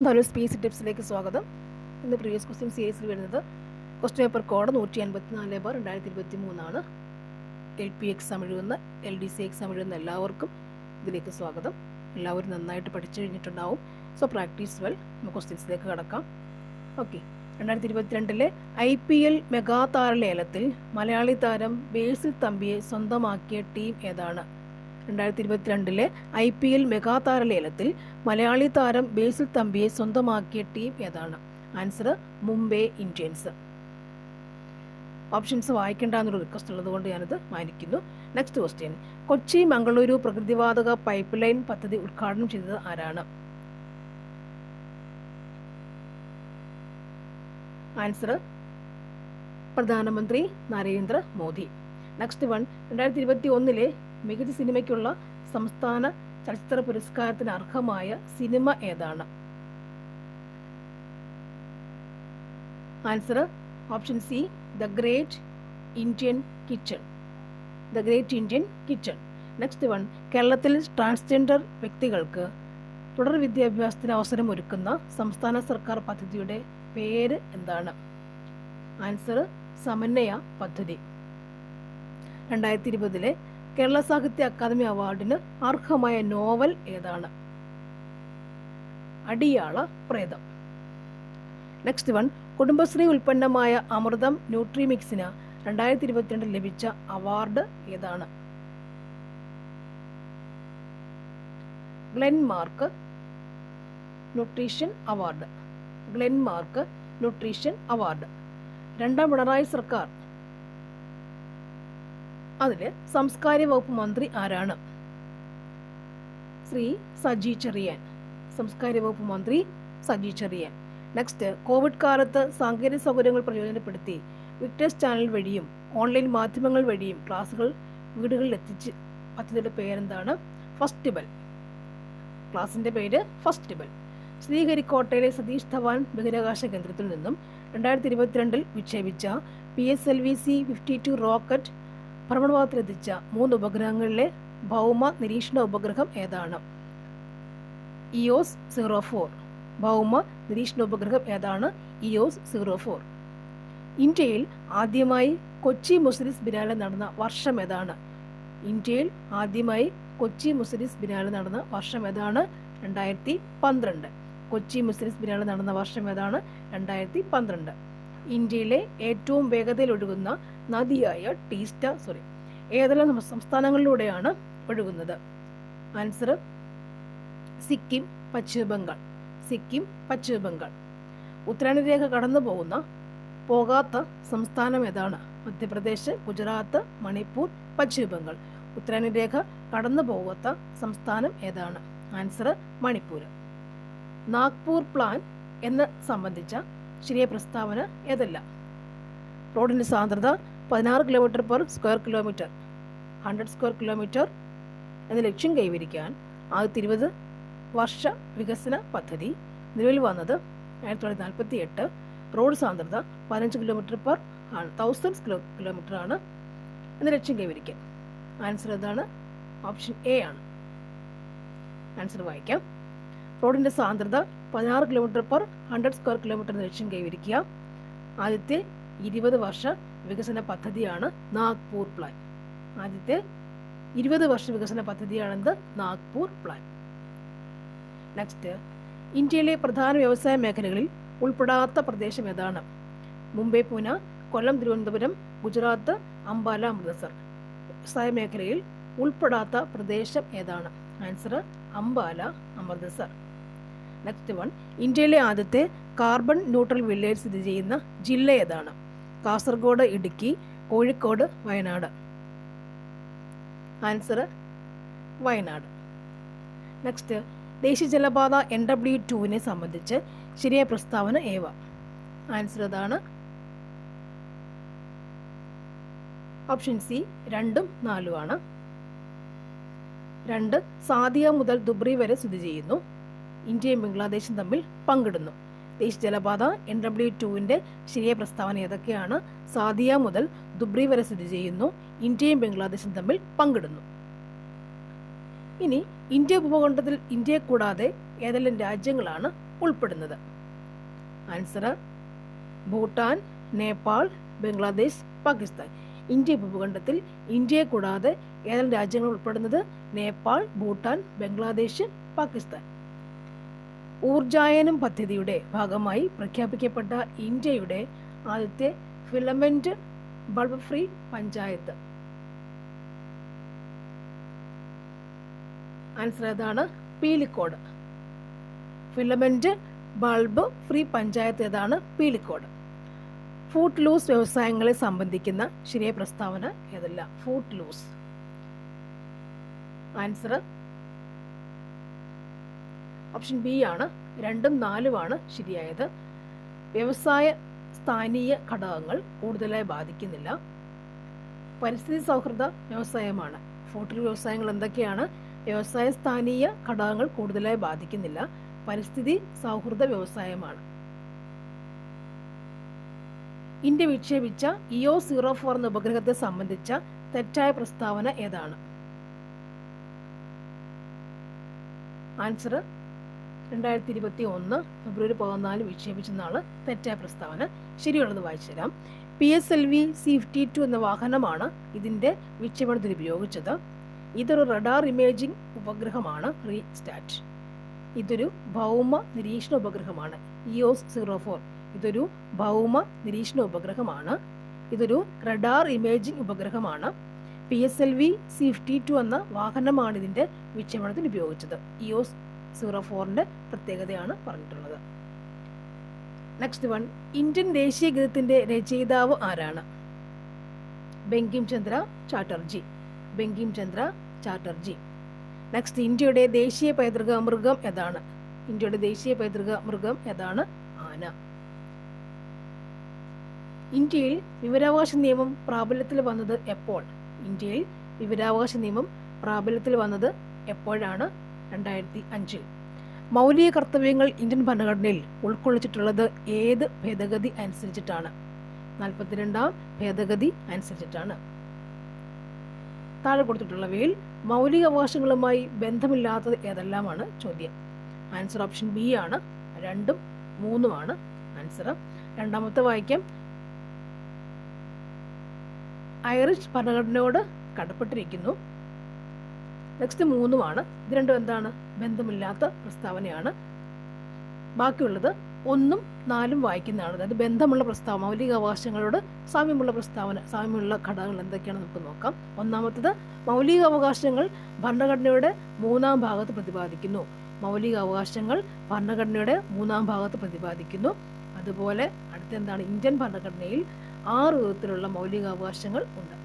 Hello space ടിപ്സിലേക്ക് സ്വാഗതം. ഇന്ന് previous question സീരീസിൽ വരുന്നത് question paper code 154/2023 LP exam എഴുതുന്ന LDC എക്സാം എഴുതുന്ന എല്ലാവർക്കും ഇതിലേക്ക് സ്വാഗതം. എല്ലാവരും നന്നായിട്ട് പഠിച്ചു കഴിഞ്ഞിട്ടുണ്ടാവും. So practice well. നമുക്ക് ക്വസ്റ്റ്യൻസിലേക്ക് കടക്കാം. ഓക്കെ, 2022 IPL മെഗാ താരലേലത്തിൽ മലയാളി താരം ബേസിൽ തമ്പിയെ സ്വന്തമാക്കിയ ടീം ഏതാണ്? 2022 IPL മെഗാ താരലേലത്തിൽ മലയാളി താരം ബേസിൽ തമ്പിയെ സ്വന്തമാക്കിയ ടീം ഏതാണ്? Answer Mumbai Indians. ഓപ്ഷൻസ് വായിക്കേണ്ടെന്നൊരു റിക്വസ്റ്റ് ഉള്ളതുകൊണ്ട് ഞാനത് മാനിക്കുന്നു. നെക്സ്റ്റ് ക്വസ്റ്റ്യൻ, കൊച്ചി മംഗളൂരു പ്രകൃതിവാതക പൈപ്പ് ലൈൻ പദ്ധതി ഉദ്ഘാടനം ചെയ്തത് ആരാണ്? ആൻസർ പ്രധാനമന്ത്രി നരേന്ദ്ര മോദി. നെക്സ്റ്റ് വൺ, 2021 മികച്ച സിനിമയ്ക്കുള്ള സംസ്ഥാന ചലച്ചിത്ര പുരസ്കാരത്തിന് അർഹമായ സിനിമ ഏതാണ്? Answer option C, the great Indian kitchen. The great Indian kitchen. Next one, കേരളത്തിൽ ട്രാൻസ്ജെൻഡർ വ്യക്തികൾക്ക് തുടർ വിദ്യാഭ്യാസത്തിന് അവസരം ഒരുക്കുന്ന സംസ്ഥാന സർക്കാർ പദ്ധതിയുടെ പേര് എന്താണ്? ആൻസർ സമന്വയ പദ്ധതി. 2020 കേരള സാഹിത്യ അക്കാദമി അവാർഡിന് അർഹമായ നോവൽ ഏതാണ്? അടിയാള പ്രേതം. നെക്സ്റ്റ് വൺ, കുടുംബശ്രീ ഉൽപ്പന്നമായ അമൃതം ന്യൂട്രിമിക്സിന് 2022 ലഭിച്ച അവാർഡ് ഏതാണ്? Glenmark nutrition award. Glenmark nutrition award. രണ്ടാം പിണറായി സർക്കാർ, അതിൽ സംസ്കാര വകുപ്പ് മന്ത്രി ആരാണ്? ശ്രീ സജി ചെറിയാൻ. സംസ്കാര വകുപ്പ് മന്ത്രി സജി ചെറിയാൻ. നെക്സ്റ്റ്, കോവിഡ് കാലത്ത് സാങ്കേതിക സൗകര്യങ്ങൾ പ്രയോജനപ്പെടുത്തി വിക്ടേഴ്സ് ചാനൽ വഴിയും ഓൺലൈൻ മാധ്യമങ്ങൾ വഴിയും ക്ലാസുകൾ വീടുകളിൽ എത്തിച്ച് പദ്ധതിയുടെ പേരെന്താണ്? ഫെസ്റ്റിവൽ. ക്ലാസിന്റെ പേര് ഫെസ്റ്റിവൽ. ശ്രീഹരിക്കോട്ടയിലെ സതീഷ് ധവാൻ ബഹിരാകാശ കേന്ദ്രത്തിൽ നിന്നും 2022 വിക്ഷേപിച്ച PSLV-C-52 റോക്കറ്റ് ഭ്രമണപഥത്തിലെത്തിച്ച 3 ഉപഗ്രഹങ്ങളിലെ ഭൗമ നിരീക്ഷണ ഉപഗ്രഹം ഏതാണ്? EOS 04. ഭൗമ നിരീക്ഷണ ഉപഗ്രഹം ഏതാണ്? EOS 04. ഇന്ത്യയിൽ ആദ്യമായി കൊച്ചി മുസിരിസ് ബിനാലെ നടന്ന വർഷം ഏതാണ്? ഇന്ത്യയിൽ ആദ്യമായി കൊച്ചി മുസിരിസ് ബിനാലെ നടന്ന വർഷം ഏതാണ്? 2012. കൊച്ചി മുസിരിസ് ബിനാലെ നടന്ന വർഷം ഏതാണ്? 2012. ഇന്ത്യയിലെ ഏറ്റവും വേഗതയിൽ ഒഴുകുന്ന നദിയായ ടീസ്റ്റ ഏതെല്ലാം സംസ്ഥാനങ്ങളിലൂടെയാണ് ഒഴുകുന്നത്? ആൻസർ സിക്കിം, പശ്ചിമ ബംഗാൾ. സിക്കിം, പശ്ചിമ ബംഗാൾ. ഉത്തരായണരേഖ കടന്നു പോകാത്ത സംസ്ഥാനം ഏതാണ്? മധ്യപ്രദേശ്, ഗുജറാത്ത്, മണിപ്പൂർ, പശ്ചിമ ബംഗാൾ. ഉത്തരായണരേഖ കടന്നു പോകാത്ത സംസ്ഥാനം ഏതാണ്? ആൻസർ മണിപ്പൂർ. നാഗ്പൂർ പ്ലാൻ എന്ന് സംബന്ധിച്ച ശരിയായ പ്രസ്താവന ഏതല്ല? റോഡിൻ്റെ സാന്ദ്രത 16 km/സ്ക്വയർ കിലോമീറ്റർ 100 സ്ക്വയർ കിലോമീറ്റർ എന്ന ലക്ഷ്യം കൈവരിക്കാൻ ആദ്യത്തെ 20 വർഷ വികസന പദ്ധതി നിലവിൽ വന്നത് 1948. റോഡ് സാന്ദ്രത 15 km/1000 കിലോമീറ്റർ ആണ് എന്ന ലക്ഷ്യം കൈവരിക്കാൻ. ആൻസർ ഏതാണ്? ഓപ്ഷൻ എ ആണ്. ആൻസർ വായിക്കാം. റോഡിൻ്റെ സാന്ദ്രത 16 km/100 സ്ക്വയർ കിലോമീറ്റർ എന്ന ലക്ഷ്യം കൈവരിക്കുക. ആദ്യത്തെ 20 വർഷ വികസന പദ്ധതിയാണ് നാഗ്പൂർ പ്ലാൻ. ആദ്യത്തെ 20 വർഷ വികസന പദ്ധതിയാണെന്ത്? നാഗ്പൂർ പ്ലാൻ. നെക്സ്റ്റ്, ഇന്ത്യയിലെ പ്രധാന വ്യവസായ മേഖലകളിൽ ഉൾപ്പെടാത്ത പ്രദേശം ഏതാണ്? മുംബൈ, പൂനെ, കൊല്ലം, തിരുവനന്തപുരം, ഗുജറാത്ത്, അംബാല, അമൃത്സർ. വ്യവസായ മേഖലയിൽ ഉൾപ്പെടാത്ത പ്രദേശം ഏതാണ്? Answer Ambala, Amritsar. Next one, ഇന്ത്യയിലെ ആദ്യത്തെ കാർബൺ ന്യൂട്രൽ വില്ലേജ് സ്ഥിതി ചെയ്യുന്ന ജില്ല ഏതാണ്? കാസർഗോഡ്, ഇടുക്കി, കോഴിക്കോട്, വയനാട്. ആൻസർ വയനാട്. നെക്സ്റ്റ്, ദേശീയ ജലപാത NW2 സംബന്ധിച്ച് ശരിയായ പ്രസ്താവന ഏവ? ആൻസർ ഏതാണ്? ഓപ്ഷൻ സി, 2ഉം 4ഉം ആണ്. 2 സാദിയ മുതൽ ദുബ്രി വരെ സ്ഥിതി ചെയ്യുന്നു. ഇന്ത്യയും ബംഗ്ലാദേശും തമ്മിൽ പങ്കിടുന്നു. ദേശീയ ജലപാത NW2 ശരിയായ പ്രസ്താവന ഏതൊക്കെയാണ്? സാദിയ മുതൽ ദുബ്രി വരെ സ്ഥിതി ചെയ്യുന്നു. ഇന്ത്യയും ബംഗ്ലാദേശും തമ്മിൽ പങ്കിടുന്നു. ഇനി ഇന്ത്യ ഉപഭൂഖണ്ഡത്തിൽ ഇന്ത്യയെ കൂടാതെ ഏതെല്ലാം രാജ്യങ്ങളാണ് ഉൾപ്പെടുന്നത്? ആൻസർ ഭൂട്ടാൻ, നേപ്പാൾ, ബംഗ്ലാദേശ്, പാകിസ്ഥാൻ. ഇന്ത്യ ഉപഭൂഖണ്ഡത്തിൽ ഇന്ത്യയെ കൂടാതെ ഏതെല്ലാം രാജ്യങ്ങൾ ഉൾപ്പെടുന്നത്? നേപ്പാൾ, ഭൂട്ടാൻ, ബംഗ്ലാദേശ്, പാകിസ്ഥാൻ. ഊർജായനം പദ്ധതിയുടെ ഭാഗമായി പ്രഖ്യാപിക്കപ്പെട്ട ഇന്ത്യയുടെ ആദ്യത്തെ filament bulb free panchayat? Answer ഏതാണ്? Peelikode. Filament bulb free panchayat ഏതാണ്? പീലിക്കോട്. ഫൂട്ട് ലൂസ് വ്യവസായങ്ങളെ സംബന്ധിക്കുന്ന ശരിയായ പ്രസ്താവന ഏതല്ല? Footloose. Answer option B ആണ്. 2ഉം 4ഉമാണ് ശരിയായത്. വ്യവസായ സ്ഥാനീയ ഘടകങ്ങൾ കൂടുതലായി ബാധിക്കുന്നില്ല. പരിസ്ഥിതി സൗഹൃദ വ്യവസായമാണ്. ഫൂട്ട് വ്യവസായങ്ങൾ എന്തൊക്കെയാണ്? വ്യവസായ സ്ഥാനീയ ഘടകങ്ങൾ കൂടുതലായി ബാധിക്കുന്നില്ല. പരിസ്ഥിതി സൗഹൃദ വ്യവസായമാണ്. ഇന്ത്യ വിക്ഷേപിച്ച EO-04 എന്ന ഉപഗ്രഹത്തെ സംബന്ധിച്ച തെറ്റായ പ്രസ്താവന ഏതാണ്? ആൻസർ 2021 ഫെബ്രുവരി 14 വിക്ഷേപിച്ചെന്നാണ് തെറ്റായ പ്രസ്താവന. ശരിയുള്ളത് വായിച്ചു തരാം. PSLV C-52 എന്ന വാഹനമാണ് ഇതിൻ്റെ വിക്ഷേപണത്തിന് ഉപയോഗിച്ചത്. ഇതൊരു റഡാർ ഇമേജിംഗ് ഉപഗ്രഹമാണ്. റീസ്റ്റാറ്റ്. ഇതൊരു ഭൗമ നിരീക്ഷണ ഉപഗ്രഹമാണ്. EOS-04 ഇതൊരു ഭൗമ നിരീക്ഷണ ഉപഗ്രഹമാണ്. ഇതൊരു റഡാർ ഇമേജിംഗ് ഉപഗ്രഹമാണ്. PSLV C-52 എന്ന വാഹനമാണ് ഇതിൻ്റെ വിക്ഷേപണത്തിന് ഉപയോഗിച്ചത്. EOS-04ന്റെ പ്രത്യേകതയാണ് പറഞ്ഞിട്ടുള്ളത്. നെക്സ്റ്റ് വൺ, ഇന്ത്യൻ ദേശീയ ഗീതത്തിന്റെ രചയിതാവ് ആരാണ്? ബങ്കിം ചന്ദ്ര ചാറ്റർജി. ബങ്കിം ചന്ദ്ര ചാറ്റർജി. നെക്സ്റ്റ്, ഇന്ത്യയുടെ ദേശീയ പൈതൃക മൃഗം ഏതാണ്? ഇന്ത്യയുടെ ദേശീയ പൈതൃക മൃഗം ഏതാണ്? ആന. ഇന്ത്യയിൽ വിവരാവകാശ നിയമം പ്രാബല്യത്തിൽ വന്നത് എപ്പോൾ? ഇന്ത്യയിൽ വിവരാവകാശ നിയമം പ്രാബല്യത്തിൽ വന്നത് എപ്പോഴാണ്? 2005. മൗലിക കർത്തവ്യങ്ങൾ ഇന്ത്യൻ ഭരണഘടനയിൽ ഉൾക്കൊള്ളിച്ചിട്ടുള്ളത് ഏത് ഭേദഗതി അനുസരിച്ചിട്ടാണ്? 42ാം ഭേദഗതി അനുസരിച്ചിട്ടാണ്. താഴെ കൊടുത്തിട്ടുള്ളവയിൽ മൗലിക അവകാശങ്ങളുമായി ബന്ധമില്ലാത്തത് ഏതെല്ലാമാണ്? ചോദ്യം. ആൻസർ ഓപ്ഷൻ ബി ആണ്. 2ഉം 3ഉമാണ് ആൻസർ. രണ്ടാമത്തെ വായിക്കാം. ഐറിഷ് ഭരണഘടനയോട് കടപ്പെട്ടിരിക്കുന്നു. നെക്സ്റ്റ് 3ഉമാണ്. ഇത് രണ്ടും എന്താണ്? ബന്ധമില്ലാത്ത പ്രസ്താവനയാണ്. ബാക്കിയുള്ളത് 1ഉം 4ഉം വായിക്കുന്നതാണ്. അതായത് ബന്ധമുള്ള പ്രസ്താവന, മൗലിക അവകാശങ്ങളോട് സാമ്യമുള്ള പ്രസ്താവന, സാമ്യമുള്ള ഘടകങ്ങൾ എന്തൊക്കെയാണ് നമുക്ക് നോക്കാം. ഒന്നാമത്തത്, മൗലിക അവകാശങ്ങൾ ഭരണഘടനയുടെ 3ാം ഭാഗത്ത് പ്രതിപാദിക്കുന്നു. മൗലിക അവകാശങ്ങൾ ഭരണഘടനയുടെ 3ാം ഭാഗത്ത് പ്രതിപാദിക്കുന്നു. അതുപോലെ അടുത്ത എന്താണ്? ഇന്ത്യൻ ഭരണഘടനയിൽ 6 വിധത്തിലുള്ള മൗലിക അവകാശങ്ങൾ ഉണ്ട്.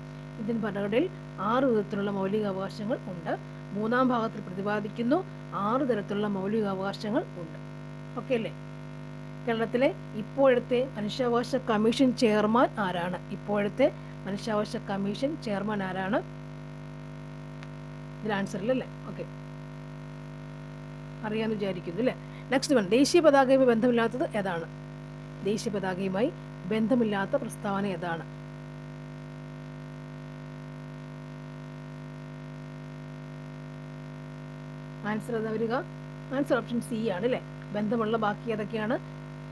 ഇന്ത്യൻ ഭരണഘടനയിൽ 6 വിധത്തിലുള്ള മൗലിക അവകാശങ്ങൾ ഉണ്ട്. 3ാം ഭാഗത്തിൽ പ്രതിപാദിക്കുന്നു. 6 തരത്തിലുള്ള മൗലിക അവകാശങ്ങൾ ഉണ്ട്. ഓക്കെ അല്ലേ? കേരളത്തിലെ ഇപ്പോഴത്തെ മനുഷ്യാവകാശ കമ്മീഷൻ ചെയർമാൻ ആരാണ്? ഇപ്പോഴത്തെ മനുഷ്യാവകാശ കമ്മീഷൻ ചെയർമാൻ ആരാണ്? ഇതിൽ ആൻസറിലല്ലേ? ഓക്കെ, അറിയാമെന്ന് വിചാരിക്കുന്നു അല്ലേ? നെക്സ്റ്റ് വൺ, ദേശീയ പതാകയുമായി ബന്ധമില്ലാത്തത് ഏതാണ്? ദേശീയ പതാകയുമായി ബന്ധമില്ലാത്ത പ്രസ്താവന ഏതാണ്? ആൻസർ ഏതാ വരിക? ആൻസർ ഓപ്ഷൻ സി ആണ് അല്ലേ? ബന്ധമുള്ള ബാക്കി ഏതൊക്കെയാണ്?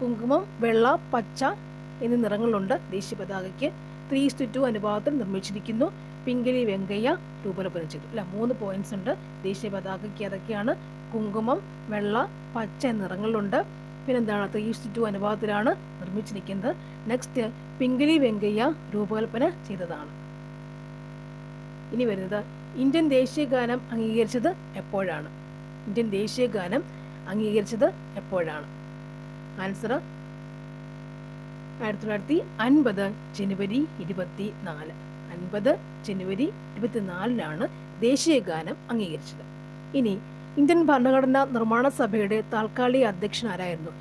കുങ്കുമം, വെള്ള, പച്ച എന്നീ നിറങ്ങളുണ്ട് ദേശീയ പതാകയ്ക്ക്. 3:2 അനുപാതത്തിൽ നിർമ്മിച്ചിരിക്കുന്നു. പിംഗലി വെങ്കയ്യ രൂപകൽപ്പന ചെയ്തു അല്ല. 3 പോയിന്റ്സ് ഉണ്ട് ദേശീയ പതാകയ്ക്ക്. ഏതൊക്കെയാണ്? കുങ്കുമം, വെള്ള, പച്ച എന്ന നിറങ്ങളുണ്ട്. പിന്നെന്താണ്? 3:2 അനുപാതത്തിലാണ് നിർമ്മിച്ചിരിക്കുന്നത്. നെക്സ്റ്റ്, പിംഗലി വെങ്കയ്യ രൂപകൽപ്പന ചെയ്തതാണ്. ഇനി വരുന്നത്, ഇന്ത്യൻ ദേശീയ ഗാനം അംഗീകരിച്ചത് എപ്പോഴാണ്? ഇന്ത്യൻ ദേശീയ ഗാനം അംഗീകരിച്ചത് എപ്പോഴാണ്? ആൻസർ 1950 ജനുവരി 24. 50 ജനുവരി 24 ദേശീയ ഗാനം അംഗീകരിച്ചത്. ഇനി, ഇന്ത്യൻ ഭരണഘടനാ നിർമ്മാണ സഭയുടെ താൽക്കാലിക അധ്യക്ഷൻ ആരായിരുന്നു?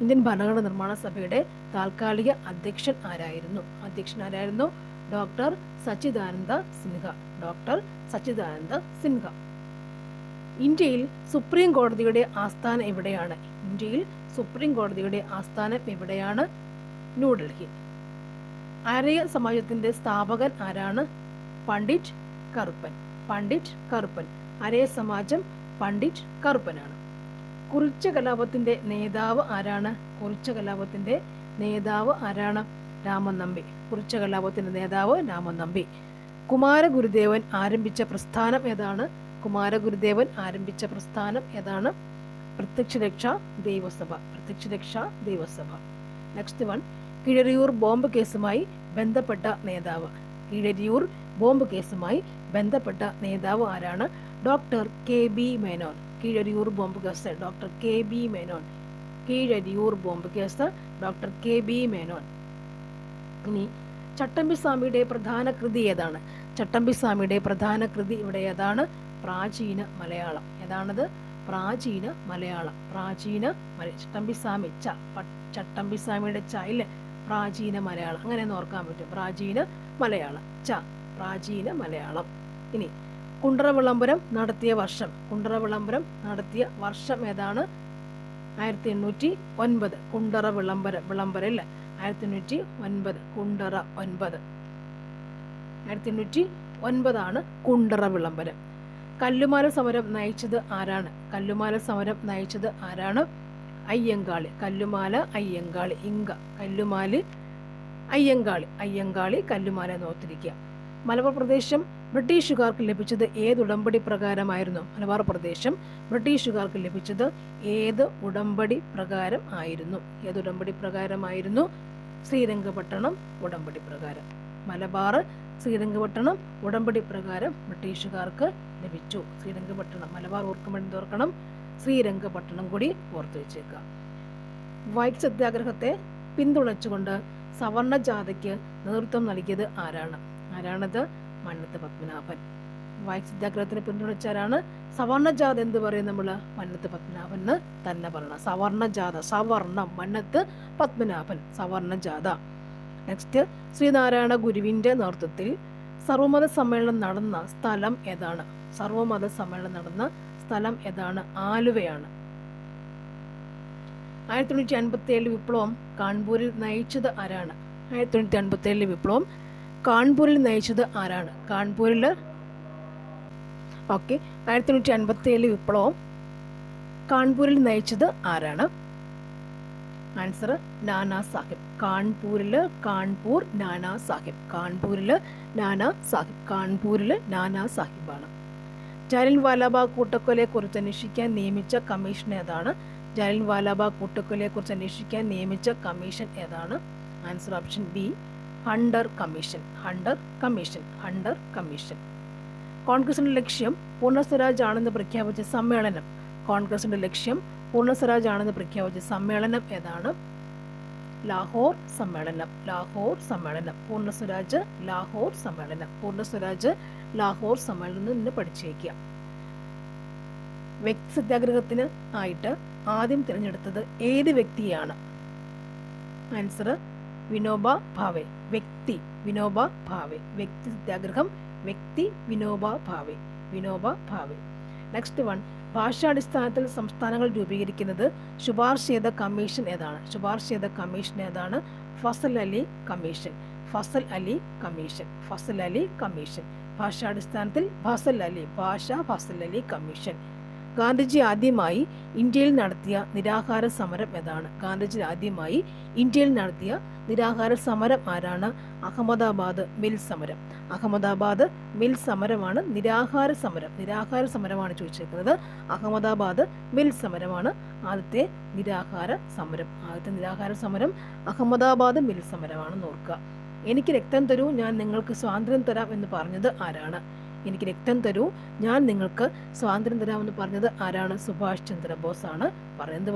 ഇന്ത്യൻ ഭരണഘടനാ നിർമ്മാണ സഭയുടെ താൽക്കാലിക അധ്യക്ഷൻ ആരായിരുന്നു? ഡോക്ടർ സച്ചിദാനന്ദ സിൻഹ. ഡോക്ടർ സച്ചിദാനന്ദ സിൻഹ. ഇന്ത്യയിൽ സുപ്രീം കോടതിയുടെ ആസ്ഥാനം എവിടെയാണ്? ഇന്ത്യയിൽ സുപ്രീം കോടതിയുടെ ആസ്ഥാനം എവിടെയാണ്? ന്യൂഡൽഹി. ആര്യ സമാജത്തിന്റെ സ്ഥാപകൻ ആരാണ്? പണ്ഡിറ്റ് കറുപ്പൻ. പണ്ഡിറ്റ് കറുപ്പൻ. ആര്യ സമാജം പണ്ഡിറ്റ് കറുപ്പനാണ്. കുറിച്യ കലാപത്തിൻ്റെ നേതാവ് ആരാണ്? കുറിച്യ കലാപത്തിൻ്റെ നേതാവ് ആരാണ്? രാമൻ നമ്പി. കുറിച്യ കലാപത്തിൻ്റെ നേതാവ് രാമൻ നമ്പി. കുമാരഗുരുദേവൻ ആരംഭിച്ച പ്രസ്ഥാനം ഏതാണ്? കുമാരഗുരുദേവൻ ആരംഭിച്ച പ്രസ്ഥാനം ഏതാണ്? പ്രത്യക്ഷരക്ഷാ ദൈവസഭ. പ്രത്യക്ഷരക്ഷാ ദൈവസഭ. നെക്സ്റ്റ് വൺ, കീഴരിയൂർ ബോംബ് കേസുമായി ബന്ധപ്പെട്ട നേതാവ്. കീഴരിയൂർ ബോംബ് കേസുമായി ബന്ധപ്പെട്ട നേതാവ് ആരാണ്? Doctor KB Menon. Keezhariyur bomb case doctor KB Menon. Keezhariyur bomb case doctor KB Menon. ഇനി ചട്ടമ്പിസ്വാമിയുടെ പ്രധാന കൃതി ഏതാണ്? ചട്ടമ്പിസ്വാമിയുടെ പ്രധാന കൃതി ഇവിടെ ഏതാണ്? പ്രാചീന മലയാളം. ഏതാണത്? പ്രാചീന മലയാളം. ചട്ടമ്പിസ്വാമി ചട്ടമ്പിസ്വാമിയുടെ ചയില് പ്രാചീന മലയാളം, അങ്ങനെ ഓർക്കാൻ പറ്റും. പ്രാചീന മലയാളം പ്രാചീന മലയാളം. ഇനി കുണ്ടറ വിളംബരം നടത്തിയ വർഷം. കുണ്ടറ വിളംബരം നടത്തിയ വർഷം ഏതാണ്? 1809. കുണ്ടറ വിളംബരം അല്ലേ? 1809. കുണ്ടറ 9. 1809 കുണ്ടറ വിളംബരം. കല്ലുമാല സമരം നയിച്ചത് ആരാണ്? കല്ലുമാല സമരം നയിച്ചത് ആരാണ്? അയ്യങ്കാളി. കല്ലുമാല അയ്യങ്കാളി. കല്ലുമാല അയ്യങ്കാളി കല്ലുമാല നോത്തിരിക്കുക. മലബാർ പ്രദേശം ബ്രിട്ടീഷുകാർക്ക് ലഭിച്ചത് ഏത് ഉടമ്പടി പ്രകാരമായിരുന്നു? മലബാർ പ്രദേശം ബ്രിട്ടീഷുകാർക്ക് ലഭിച്ചത് ഏത് ഉടമ്പടി പ്രകാരം ആയിരുന്നു? ഏത് ഉടമ്പടി പ്രകാരമായിരുന്നു? ശ്രീരംഗപട്ടണം ഉടമ്പടി പ്രകാരം. മലബാർ ശ്രീരംഗപട്ടണം ഉടമ്പടി പ്രകാരം ബ്രിട്ടീഷുകാർക്ക് ലഭിച്ചു. ശ്രീരംഗപട്ടണം. മലബാർ ഓർക്കണം, ശ്രീരംഗപട്ടണം കൂടി ഓർത്തു വെച്ചേക്കുക. വൈക്കം സത്യാഗ്രഹത്തെ പിന്തുണച്ചുകൊണ്ട് സവർണ ജാഥയ്ക്ക് നേതൃത്വം നൽകിയത് ആരാണ്? ആരാണത്? മന്നത്ത് പത്മനാഭൻ. വൈക്കം സത്യാഗ്രഹത്തിന് പിന്തുണച്ചാരാണ്? സവർണ ജാഥ എന്ത് പറയും നമ്മൾ? മന്നത്ത് പത്മനാഭൻ എന്ന് തന്നെ പറയണം. സവർണ ജാഥ. സവർണം. മന്നത്ത് പത്മനാഭൻ. സവർണ ജാഥ. നെക്സ്റ്റ്, ശ്രീനാരായണ ഗുരുവിന്റെ നേതൃത്വത്തിൽ സർവമത സമ്മേളനം നടന്ന സ്ഥലം ഏതാണ്? സർവമത സമ്മേളനം നടന്ന സ്ഥലം ഏതാണ്? ആലുവയാണ്. 1857 വിപ്ലവം കാൺപൂരിൽ നയിച്ചത് ആരാണ്? 1857 വിപ്ലവം കാൺപൂരിൽ നയിച്ചത് ആരാണ്? 1857 വിപ്ലവം കാൺപൂരിൽ നയിച്ചത് ആരാണ്? ആൻസർ നാനാ സാഹിബ്. കാൺപൂർ നാനാ സാഹിബാണ്. ജാലിയൻ വാലാബാഗ് കൂട്ടക്കൊലയെ കുറിച്ച് അന്വേഷിക്കാൻ നിയമിച്ച കമ്മീഷൻ ഏതാണ്? ജാലിയൻ വാലാബാഗ് കൂട്ടക്കൊലയെ കുറിച്ച് അന്വേഷിക്കാൻ നിയമിച്ച കമ്മീഷൻ ഏതാണ്? Answer option B, Hunter commission. കോൺഗ്രസിന്റെ ലക്ഷ്യം പൂർണ്ണ സ്വരാജ് ആണെന്ന് പ്രഖ്യാപിച്ച സമ്മേളനം. കോൺഗ്രസിന്റെ ലക്ഷ്യം പൂർണ്ണ സ്വരാജ് ആണെന്ന് പ്രഖ്യാപിച്ച സമ്മേളനം ഏതാണ്? ലാഹോർ സമ്മേളനം. പൂർണ്ണ സ്വരാജ് ലാഹോർ സമ്മേളനം നിന്ന് പഠിച്ചു വയ്ക്കുക. വ്യക്തി സത്യാഗ്രഹത്തിന് ആയിട്ട് ആദ്യം തിരഞ്ഞെടുത്തത് ഏത് വ്യക്തിയാണ്? ആൻസർ വിനോബ ഭാവെ. വ്യക്തി സത്യാഗ്രഹം. വിനോബ ഭാവെ. നെക്സ്റ്റ് വൺ, ഭാഷാടിസ്ഥാനത്തിൽ സംസ്ഥാനങ്ങൾ രൂപീകരിക്കുന്നത് ശുപാർശ ചെയ്ത കമ്മീഷൻ ഏതാണ്? ഫസൽ അലി കമ്മീഷൻ. ഭാഷാടിസ്ഥാനത്തിൽ ഫസൽ അലി കമ്മീഷൻ. ഗാന്ധിജി ആദ്യമായി ഇന്ത്യയിൽ നടത്തിയ നിരാഹാര സമരം ഏതാണ്? ആരാണ്? അഹമ്മദാബാദ് മിൽ സമരമാണ് നിരാഹാര സമരമാണ് ചോദിച്ചിരിക്കുന്നത്. അഹമ്മദാബാദ് മിൽ സമരമാണ് ആദ്യത്തെ നിരാഹാര സമരം. അഹമ്മദാബാദ് മിൽ സമരമാണെന്ന് ഓർക്കുക. എനിക്ക് രക്തം തരൂ, ഞാൻ നിങ്ങൾക്ക് സ്വാതന്ത്ര്യം തരാം എന്ന് പറഞ്ഞത് ആരാണ്? എനിക്ക് രക്തം തരൂ, ഞാൻ നിങ്ങൾക്ക് സ്വാതന്ത്ര്യം തരാമെന്ന് പറഞ്ഞത് ആരാണ്? സുഭാഷ് ചന്ദ്രബോസ് ആണ്.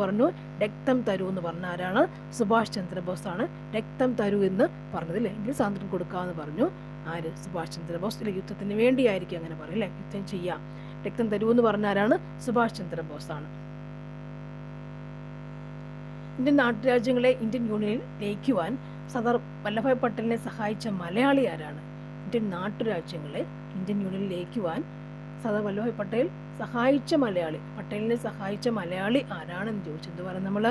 പറഞ്ഞു രക്തം തരൂ എന്ന് പറഞ്ഞ ആരാണ്? സുഭാഷ് ചന്ദ്രബോസ് ആണ്. രക്തം തരൂ എന്ന് പറഞ്ഞതില്ലേ, എങ്കിൽ സ്വാതന്ത്ര്യം കൊടുക്കാമെന്ന് പറഞ്ഞു ആര്? സുഭാഷ് ചന്ദ്രബോസ്. യുദ്ധത്തിന് വേണ്ടിയായിരിക്കും അങ്ങനെ പറയില്ലേ, യുദ്ധം ചെയ്യാം. രക്തം തരൂ എന്ന് പറഞ്ഞ ആരാണ്? സുഭാഷ് ചന്ദ്രബോസ് ആണ്. ഇന്ത്യൻ നാട്ടുരാജ്യങ്ങളെ ഇന്ത്യൻ യൂണിയനിൽ ലയിക്കുവാൻ സർദാർ വല്ലഭായ് പട്ടേലിനെ സഹായിച്ച മലയാളി ആരാണ്? ഇന്ത്യൻ നാട്ടുരാജ്യങ്ങളെ ഇന്ത്യൻ യൂണിയനിൽ ലയിക്കുവാൻ സർദാർ വല്ലഭായ് പട്ടേലിനെ സഹായിച്ച മലയാളി ആരാണെന്ന് ചോദിച്ചു. എന്ത് പറയുന്നത് നമ്മൾ?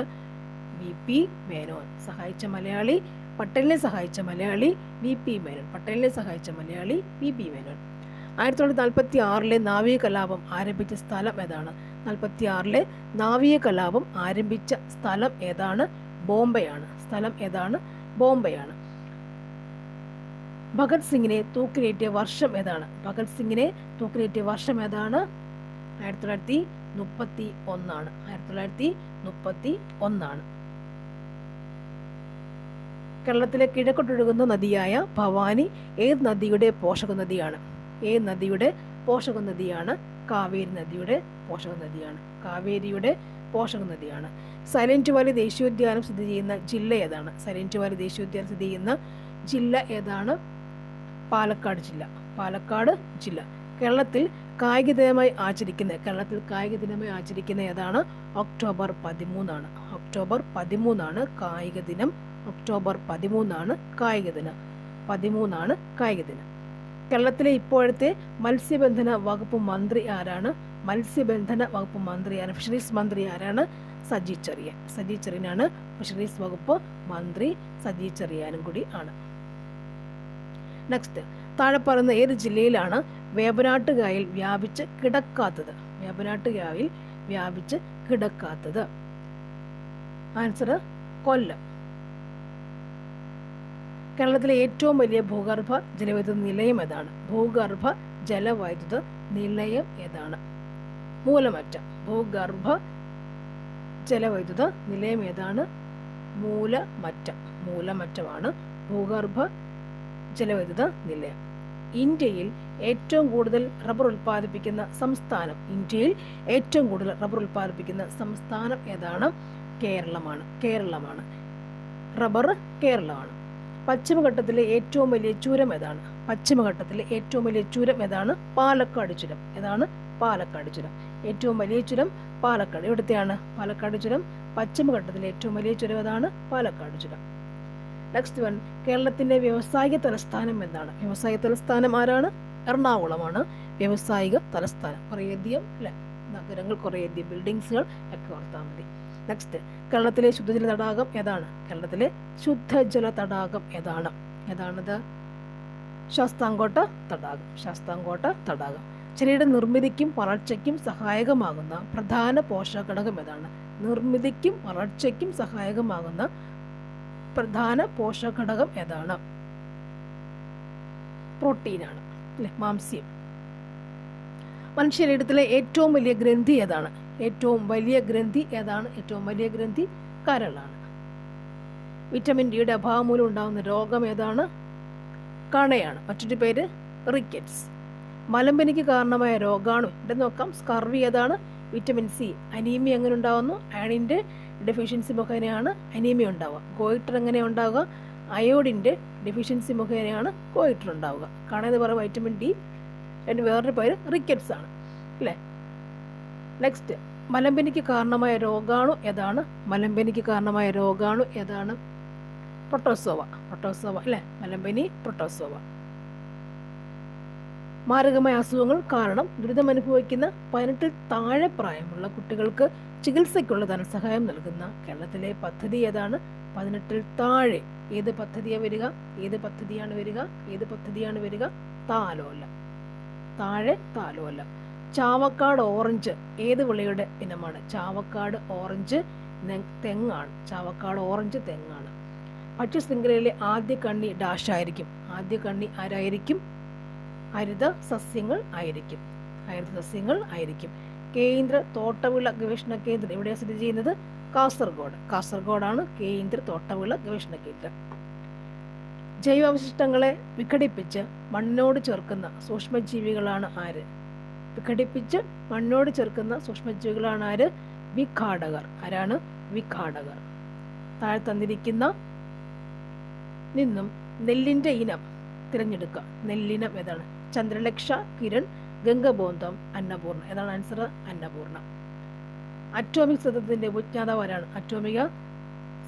VP മേനോൻ. പട്ടേലിനെ സഹായിച്ച മലയാളി VP മേനോൻ. 1946 നാവിക കലാപം ആരംഭിച്ച സ്ഥലം ഏതാണ്? 1946 നാവിക കലാപം ആരംഭിച്ച സ്ഥലം ഏതാണ്? ബോംബെയാണ്. സ്ഥലം ഏതാണ്? ബോംബെയാണ്. ഭഗത് സിംഗിനെ തൂക്കിലേറ്റിയ വർഷം ഏതാണ്? ഭഗത് സിംഗിനെ തൂക്കിലേറ്റിയ വർഷം ഏതാണ്? 1931. 1931. കേരളത്തിലെ കിഴക്കോട്ടൊഴുകുന്ന നദിയായ ഭവാനി ഏത് നദിയുടെ പോഷക നദിയാണ്? ഏത് നദിയുടെ പോഷക നദിയാണ്? കാവേരി നദിയുടെ പോഷക നദിയാണ്. കാവേരിയുടെ പോഷക നദിയാണ്. സൈലന്റ് വാലി ദേശീയോദ്യാനം സ്ഥിതി ചെയ്യുന്ന ജില്ല ഏതാണ്? സൈലന്റ് വാലി ദേശീയോദ്യാനം സ്ഥിതി ചെയ്യുന്ന ജില്ല ഏതാണ്? പാലക്കാട് ജില്ല. പാലക്കാട് ജില്ല. കേരളത്തിൽ കായിക ദിനമായി ആചരിക്കുന്ന ഏതാണ്? ഒക്ടോബർ 13. ഒക്ടോബർ 13 കായിക ദിനം. ഒക്ടോബർ 13 കായിക ദിനം. 13 കായിക ദിനം. കേരളത്തിലെ ഇപ്പോഴത്തെ മത്സ്യബന്ധന വകുപ്പ് മന്ത്രി ആരാണ്? മത്സ്യബന്ധന വകുപ്പ് മന്ത്രിയാണ്, ഫിഷറീസ് മന്ത്രി ആരാണ്? സജി ചെറിയാൻ. സജി ചെറിയാനാണ് ഫിഷറീസ് വകുപ്പ് മന്ത്രി. സജി ചെറിയാനും കൂടി ആണ്. നെക്സ്റ്റ്, താഴെ പറയുന്ന ഏത് ജില്ലയിലാണ് വേമ്പനാട്ടുകായൽ വ്യാപിച്ച് കിടക്കാത്തത്? വേമ്പനാട്ടുകായൽ വ്യാപിച്ച് കിടക്കാത്തത്. ആൻസർ കൊല്ലം. കേരളത്തിലെ ഏറ്റവും വലിയ ഭൂഗർഭ ജലവൈദ്യുത നിലയം ഏതാണ്? ഭൂഗർഭ ജലവൈദ്യുത നിലയം ഏതാണ്? മൂലമറ്റം. ഭൂഗർഭ ജലവൈദ്യുത നിലയം ഏതാണ്? മൂലമറ്റം. മൂലമറ്റമാണ് ഭൂഗർഭ ജലവൈദ്യുത നിലയം. ഇന്ത്യയിൽ ഏറ്റവും കൂടുതൽ റബ്ബർ ഉൽപ്പാദിപ്പിക്കുന്ന സംസ്ഥാനം? ഇന്ത്യയിൽ ഏറ്റവും കൂടുതൽ റബ്ബർ ഉൽപ്പാദിപ്പിക്കുന്ന സംസ്ഥാനം ഏതാണ്? കേരളമാണ്. കേരളമാണ്. റബ്ബർ കേരളമാണ്. പശ്ചിമഘട്ടത്തിലെ ഏറ്റവും വലിയ ചുരം ഏതാണ്? പശ്ചിമഘട്ടത്തിലെ ഏറ്റവും വലിയ ചുരം ഏതാണ്? പാലക്കാട് ചുരം. ഏതാണ്? പാലക്കാട് ചുരം. ഏറ്റവും വലിയ ചുരം പാലക്കാട്. എവിടത്തെയാണ് പാലക്കാട് ചുരം? പശ്ചിമഘട്ടത്തിലെ ഏറ്റവും വലിയ ചുരം ഏതാണ്? പാലക്കാട് ചുരം. നെക്സ്റ്റ് വൺ, കേരളത്തിന്റെ വ്യാവസായിക തലസ്ഥാനം എന്താണ്? വ്യാവസായിക തലസ്ഥാനം ആരാണ്? എറണാകുളമാണ് വ്യാവസായിക തലസ്ഥാനം. കുറേയധികം നഗരങ്ങൾ, കുറേയധികം ബിൽഡിങ്സുകൾ ഒക്കെ ഓർത്താൽ മതി. നെക്സ്റ്റ്, കേരളത്തിലെ ശുദ്ധജല തടാകം ഏതാണ്? കേരളത്തിലെ ശുദ്ധജല തടാകം ഏതാണ്? ഏതാണത്? ശാസ്താംകോട്ട തടാകം. ശാസ്താംകോട്ട തടാകം. ചെടിയുടെ നിർമ്മിതിക്കും വളർച്ചയ്ക്കും സഹായകമാകുന്ന പ്രധാന പോഷക ഘടകം ഏതാണ്? നിർമ്മിതിക്കും വളർച്ചയ്ക്കും സഹായകമാകുന്ന പ്രധാന പോഷക ഘടകം ഏതാണ്? പ്രോട്ടീനാണ് അല്ലെ, മാംസ്യം. മനുഷ്യശരീരത്തിലെ ഏറ്റവും വലിയ ഗ്രന്ഥി ഏതാണ്? ഏറ്റവും വലിയ ഗ്രന്ഥി ഏതാണ്? ഏറ്റവും വലിയ ഗ്രന്ഥി കരളാണ്. വിറ്റമിൻ ഡിയുടെ അഭാവം മൂലം ഉണ്ടാകുന്ന രോഗം ഏതാണ്? കണയാണ്. മറ്റൊരു പേര് റിക്കറ്റ്സ്. മലമ്പനിക്ക് കാരണമായ രോഗാണു ഇവിടെ നോക്കാം. സ്കർവി ഏതാണ്? Vitamin C. അനീമിയ എങ്ങനെ ഉണ്ടാകുന്നു? അയണിൻ്റെ ഡെഫിഷ്യൻസി മുഖേനയാണ് അനീമിയ ഉണ്ടാവുക. ഗോയിറ്റർ എങ്ങനെ ഉണ്ടാവുക? അയോഡിൻ്റെ ഡെഫിഷ്യൻസി മുഖേനയാണ് ഗോയിറ്റർ ഉണ്ടാവുക. കണ എന്ന് പറയുക വൈറ്റമിൻ ഡി. അതിന് വേറൊരു പേര് റിക്കറ്റ്സ് ആണ് അല്ലേ. നെക്സ്റ്റ്, മലമ്പനിക്ക് കാരണമായ രോഗാണു ഏതാണ്? മലമ്പനിക്ക് കാരണമായ രോഗാണു ഏതാണ്? പ്രൊട്ടോസോവ. പ്രൊട്ടോസോവ അല്ലേ, മലമ്പനി പ്രൊട്ടോസോവ. മാരകമായ അസുഖങ്ങൾ കാരണം ദുരിതമനുഭവിക്കുന്ന 18 താഴെ പ്രായമുള്ള കുട്ടികൾക്ക് ചികിത്സയ്ക്കുള്ള ധനസഹായം നൽകുന്ന കേരളത്തിലെ പദ്ധതി ഏതാണ്? 18 താഴെ. ഏത് പദ്ധതിയാണ് വരിക? ഏത് പദ്ധതിയാണ് വരിക? ഏത് പദ്ധതിയാണ് വരിക? താലോല. താഴെ താലോല. ചാവക്കാട് ഓറഞ്ച് ഏത് വിളയുടെ ഇനമാണ്? ചാവക്കാട് ഓറഞ്ച് തെങ്ങാണ്. ചാവക്കാട് ഓറഞ്ച് തെങ്ങാണ്. ഭക്ഷ്യശൃംഖലയിലെ ആദ്യ കണ്ണി ഡാഷ് ആയിരിക്കും. ആദ്യ കണ്ണി ആരായിരിക്കും? ഹരിത സസ്യങ്ങൾ ആയിരിക്കും. ഹരിത സസ്യങ്ങൾ ആയിരിക്കും. കേന്ദ്ര തോട്ടവിള ഗവേഷണ കേന്ദ്രം എവിടെയാണ് സ്ഥിതി ചെയ്യുന്നത്? കാസർഗോഡ്. കാസർഗോഡാണ് കേന്ദ്ര തോട്ടവിള ഗവേഷണ കേന്ദ്രം. ജൈവാവശിഷ്ടങ്ങളെ വിഘടിപ്പിച്ച് മണ്ണിനോട് ചേർക്കുന്ന സൂക്ഷ്മജീവികളാണ് ആര്? വിഘടിപ്പിച്ച് മണ്ണിനോട് ചേർക്കുന്ന സൂക്ഷ്മജീവികളാണ് ആര്? വിഘാടകർ. ആരാണ്? വിഘാടകർ. താഴെ തന്നിരിക്കുന്ന നിന്നും നെല്ലിൻ്റെ ഇനം തിരഞ്ഞെടുക്കുക. നെല്ലിനം ഏതാണ്? ചന്ദ്രലക്ഷ, കിരൺ, ഗംഗബോന്തം, അന്നപൂർണ. ഏതാണ് ആൻസർ? അന്നപൂർണ. അറ്റോമിക് സിദ്ധാന്തത്തിന്റെ ഉപജ്ഞാതാവ് ആരാണ്? അറ്റോമിക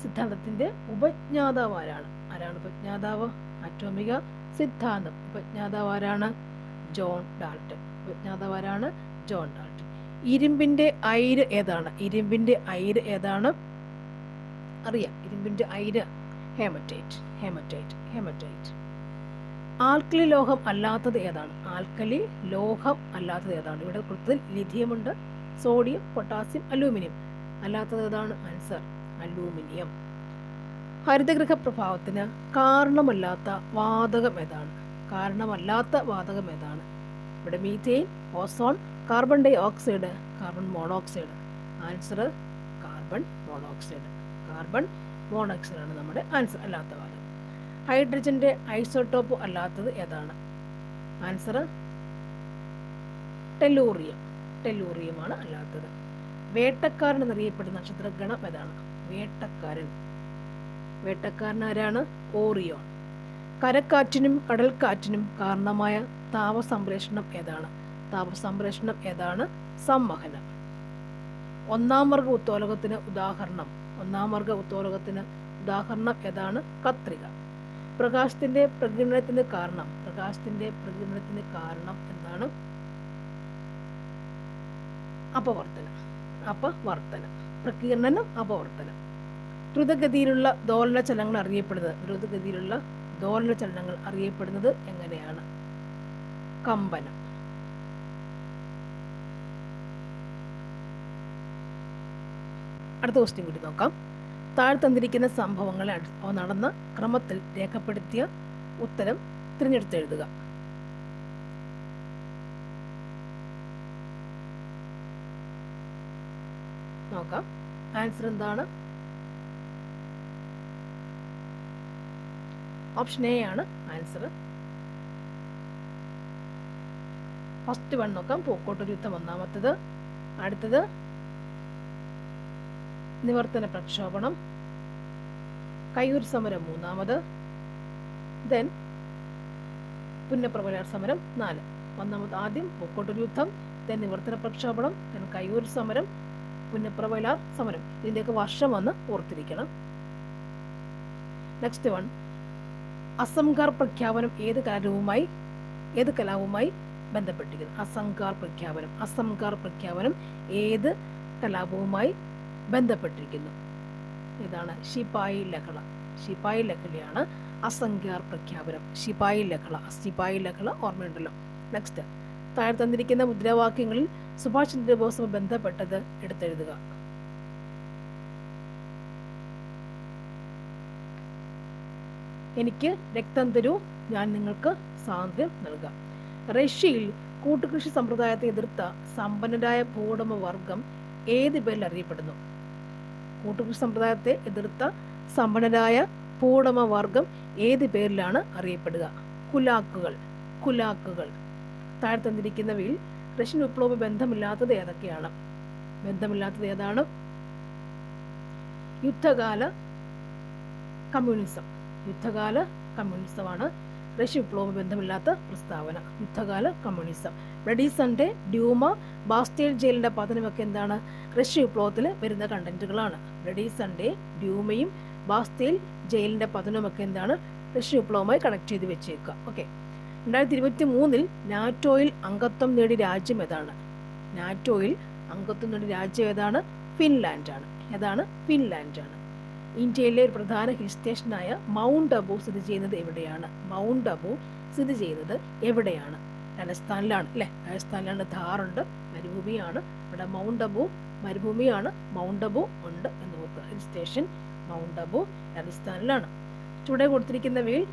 സിദ്ധാന്തത്തിന്റെ ഉപജ്ഞാതാവ് ആരാണ്? ആരാണ് ഉപജ്ഞാതാവ്? അറ്റോമിക സിദ്ധാന്തം ഉപജ്ഞാതാവ് ആരാണ്? John Dalton. ഉപജ്ഞാതാവ് ആരാണ്? John Dalton. ഇരുമ്പിന്റെ അയിര് ഏതാണ്? ഇരുമ്പിന്റെ അയിര് ഏതാണ്? അറിയാം. ഇരുമ്പിന്റെ അയിര് ഹേമറ്റൈറ്റ്. ഹേമറ്റൈറ്റ്. ഹേമറ്റൈറ്റ്. ആൽക്കലി ലോഹം അല്ലാത്തത് ഏതാണ്? ആൽക്കലി ലോഹം അല്ലാത്തത് ഏതാണ്? ഇവിടെ കൊടുത്തതിൽ ലിഥിയമുണ്ട്, സോഡിയം, പൊട്ടാസ്യം, അലൂമിനിയം. അല്ലാത്തത് ഏതാണ്? Answer aluminium. ഹരിതഗൃഹ പ്രഭാവത്തിന് കാരണമല്ലാത്ത വാതകം ഏതാണ്? കാരണമല്ലാത്ത വാതകം ഏതാണ്? ഇവിടെ methane, ozone, carbon dioxide, carbon monoxide. Answer carbon monoxide. Carbon monoxide ആണ് നമ്മുടെ ആൻസർ, അല്ലാത്ത വാതകം. ഹൈഡ്രജന്റെ ഐസോട്ടോപ്പ് അല്ലാത്തത് ഏതാണ്? Answer tellurium. ടെല്ലൂറിയമാണ് അല്ലാത്തത്. വേട്ടക്കാരൻ എന്നറിയപ്പെടുന്ന നക്ഷത്രഗണം ഏതാണ്? വേട്ടക്കാരൻ. വേട്ടക്കാരൻ ആരാണ്? ഓറിയോൺ. കരക്കാറ്റിനും കടൽക്കാറ്റിനും കാരണമായ താപസംപ്രേഷണം ഏതാണ്? താപസംപ്രേഷണം ഏതാണ്? സംവഹനം. ഒന്നാം വർഗ ഉത്തോലകത്തിന് ഉദാഹരണം. ഒന്നാം വർഗ ഉത്തോലകത്തിന് ഉദാഹരണം ഏതാണ്? കത്രിക. പ്രകാശത്തിന്റെ പ്രകീർണനത്തിന് കാരണം. പ്രകാശത്തിന്റെ പ്രകീർണനത്തിന് കാരണം എന്താണ്? അപവർത്തനം. അപവർത്തനം. പ്രകീർണനം, അപവർത്തനം. ദ്രുതഗതിയിലുള്ള ദോലന ചലനങ്ങൾ അറിയപ്പെടുന്നത്. ദ്രുതഗതിയിലുള്ള ദോലന ചലനങ്ങൾ അറിയപ്പെടുന്നത് എങ്ങനെയാണ്? കമ്പനം. അടുത്ത ക്വസ്റ്റ്യൻ കൂടി നോക്കാം. താഴെ തന്നിരിക്കുന്ന സംഭവങ്ങളെ നടന്ന ക്രമത്തിൽ രേഖപ്പെടുത്തിയ ഉത്തരം തിരഞ്ഞെടുത്തെഴുതുക. നോക്കാം. ആൻസർ എന്താണ്? ഓപ്ഷൻ എ ആണ് ആൻസർ. ഫസ്റ്റ് വൺ നോക്കാം. പൂക്കോട്ടൂർ യുദ്ധം ഒന്നാമത്തത്. അടുത്തത് നിവർത്തന പ്രക്ഷോഭണം. കയ്യൂർ സമരം മൂന്നാമത്. ദെൻ പുന്നപ്രവലാർ സമരം 4. ഒന്നാമത് ആദ്യം പൂക്കോട്ടൂർ യുദ്ധം, ദെൻ നിവർത്തന പ്രക്ഷോഭണം, ദെൻ കയ്യൂർ സമരം, പുന്നപ്രവലാർ സമരം. ഇതിൻ്റെയൊക്കെ വർഷം വന്ന് ഓർത്തിരിക്കണം. നെക്സ്റ്റ് വൺ, അസംഗാർ പ്രഖ്യാപനം ഏത് കലാപവുമായി ബന്ധപ്പെട്ടിരിക്കുന്നു? അസംഗാർ പ്രഖ്യാപനം. അസംഗാർ പ്രഖ്യാപനം ഏത് കലാപവുമായി ബന്ധപ്പെട്ടിരിക്കുന്നു? ഇതാണ് ശിപായി ലഹള. ശിപായി ലഹളയാണ് അസംഗാർ പ്രഖ്യാപനം. ശിപായി ലഹള. ശിപായി ലഹള ഓർമ്മയുണ്ടല്ലോ. നെക്സ്റ്റ്, താഴെ തന്നിരിക്കുന്ന മുദ്രാവാക്യങ്ങളിൽ സുഭാഷ് ചന്ദ്രബോസുമായി ബന്ധപ്പെട്ടത് എടുത്തെഴുതുക. എനിക്ക് രക്തം തരൂ, ഞാൻ നിങ്ങൾക്ക് സ്വാതന്ത്ര്യം നൽകാം. റഷ്യയിൽ കൂട്ടുകൃഷി സമ്പ്രദായത്തെ എതിർത്ത സമ്പന്നരായ ഭൂവുടമ വർഗം ഏത് പേരിൽ അറിയപ്പെടുന്നു? കൂട്ടുകൃഷി സമ്പ്രദായത്തെ എതിർത്ത സമ്പന്നരായ ഭൂവുടമ വർഗം ഏത് പേരിലാണ് അറിയപ്പെടുക? കുലാക്കുകൾ. കുലാക്കുകൾ. താഴെ തന്നിരിക്കുന്നവയിൽ റഷ്യൻ വിപ്ലവ ബന്ധമില്ലാത്തത് ഏതൊക്കെയാണ്? ബന്ധമില്ലാത്തത് ഏതാണ്? യുദ്ധകാല കമ്മ്യൂണിസം. യുദ്ധകാല കമ്മ്യൂണിസമാണ് റഷ്യ വിപ്ലവ ബന്ധമില്ലാത്ത പ്രസ്താവന. യുദ്ധകാല കമ്മ്യൂണിസം. ബ്ലഡി ഡ്യൂമ, ബാസ്റ്റേൽ ജയിലിന്റെ പതനമൊക്കെ എന്താണ്? റഷ്യ വിപ്ലവത്തിൽ വരുന്ന കണ്ടന്റുകളാണ്. ബ്ലഡി ഡ്യൂമയും ബാസ്റ്റേൽ ജയിലിന്റെ പതനമൊക്കെ എന്താണ്? റഷ്യ വിപ്ലവവുമായി കണക്ട് ചെയ്ത് വെച്ചേക്കുക. ഓക്കെ. 2023 നാറ്റോയിൽ അംഗത്വം നേടിയ രാജ്യം ഏതാണ്? നാറ്റോയിൽ അംഗത്വം നേടിയ രാജ്യം ഏതാണ്? ഫിൻലാൻഡാണ്. ഏതാണ്? ഫിൻലാൻഡാണ്. ഇന്ത്യയിലെ ഒരു പ്രധാന ഹിൽ സ്റ്റേഷനായ മൗണ്ട് അബു സ്ഥിതി ചെയ്യുന്നത് എവിടെയാണ്? മൗണ്ട് അബു സ്ഥിതി ചെയ്യുന്നത് എവിടെയാണ്? രാജസ്ഥാനിലാണ് അല്ലേ? രാജസ്ഥാനിലാണ്. ധാറുണ്ട്, മരുഭൂമിയാണ്. ഇവിടെ മൗണ്ട് അബു മരുഭൂമിയാണ്. മൗണ്ട് അബു ഉണ്ട് എന്ന് ഓർക്കുക. ഹിൽ സ്റ്റേഷൻ മൗണ്ട് അബു രാജസ്ഥാനിലാണ്. ചുവടെ കൊടുത്തിരിക്കുന്നവയിൽ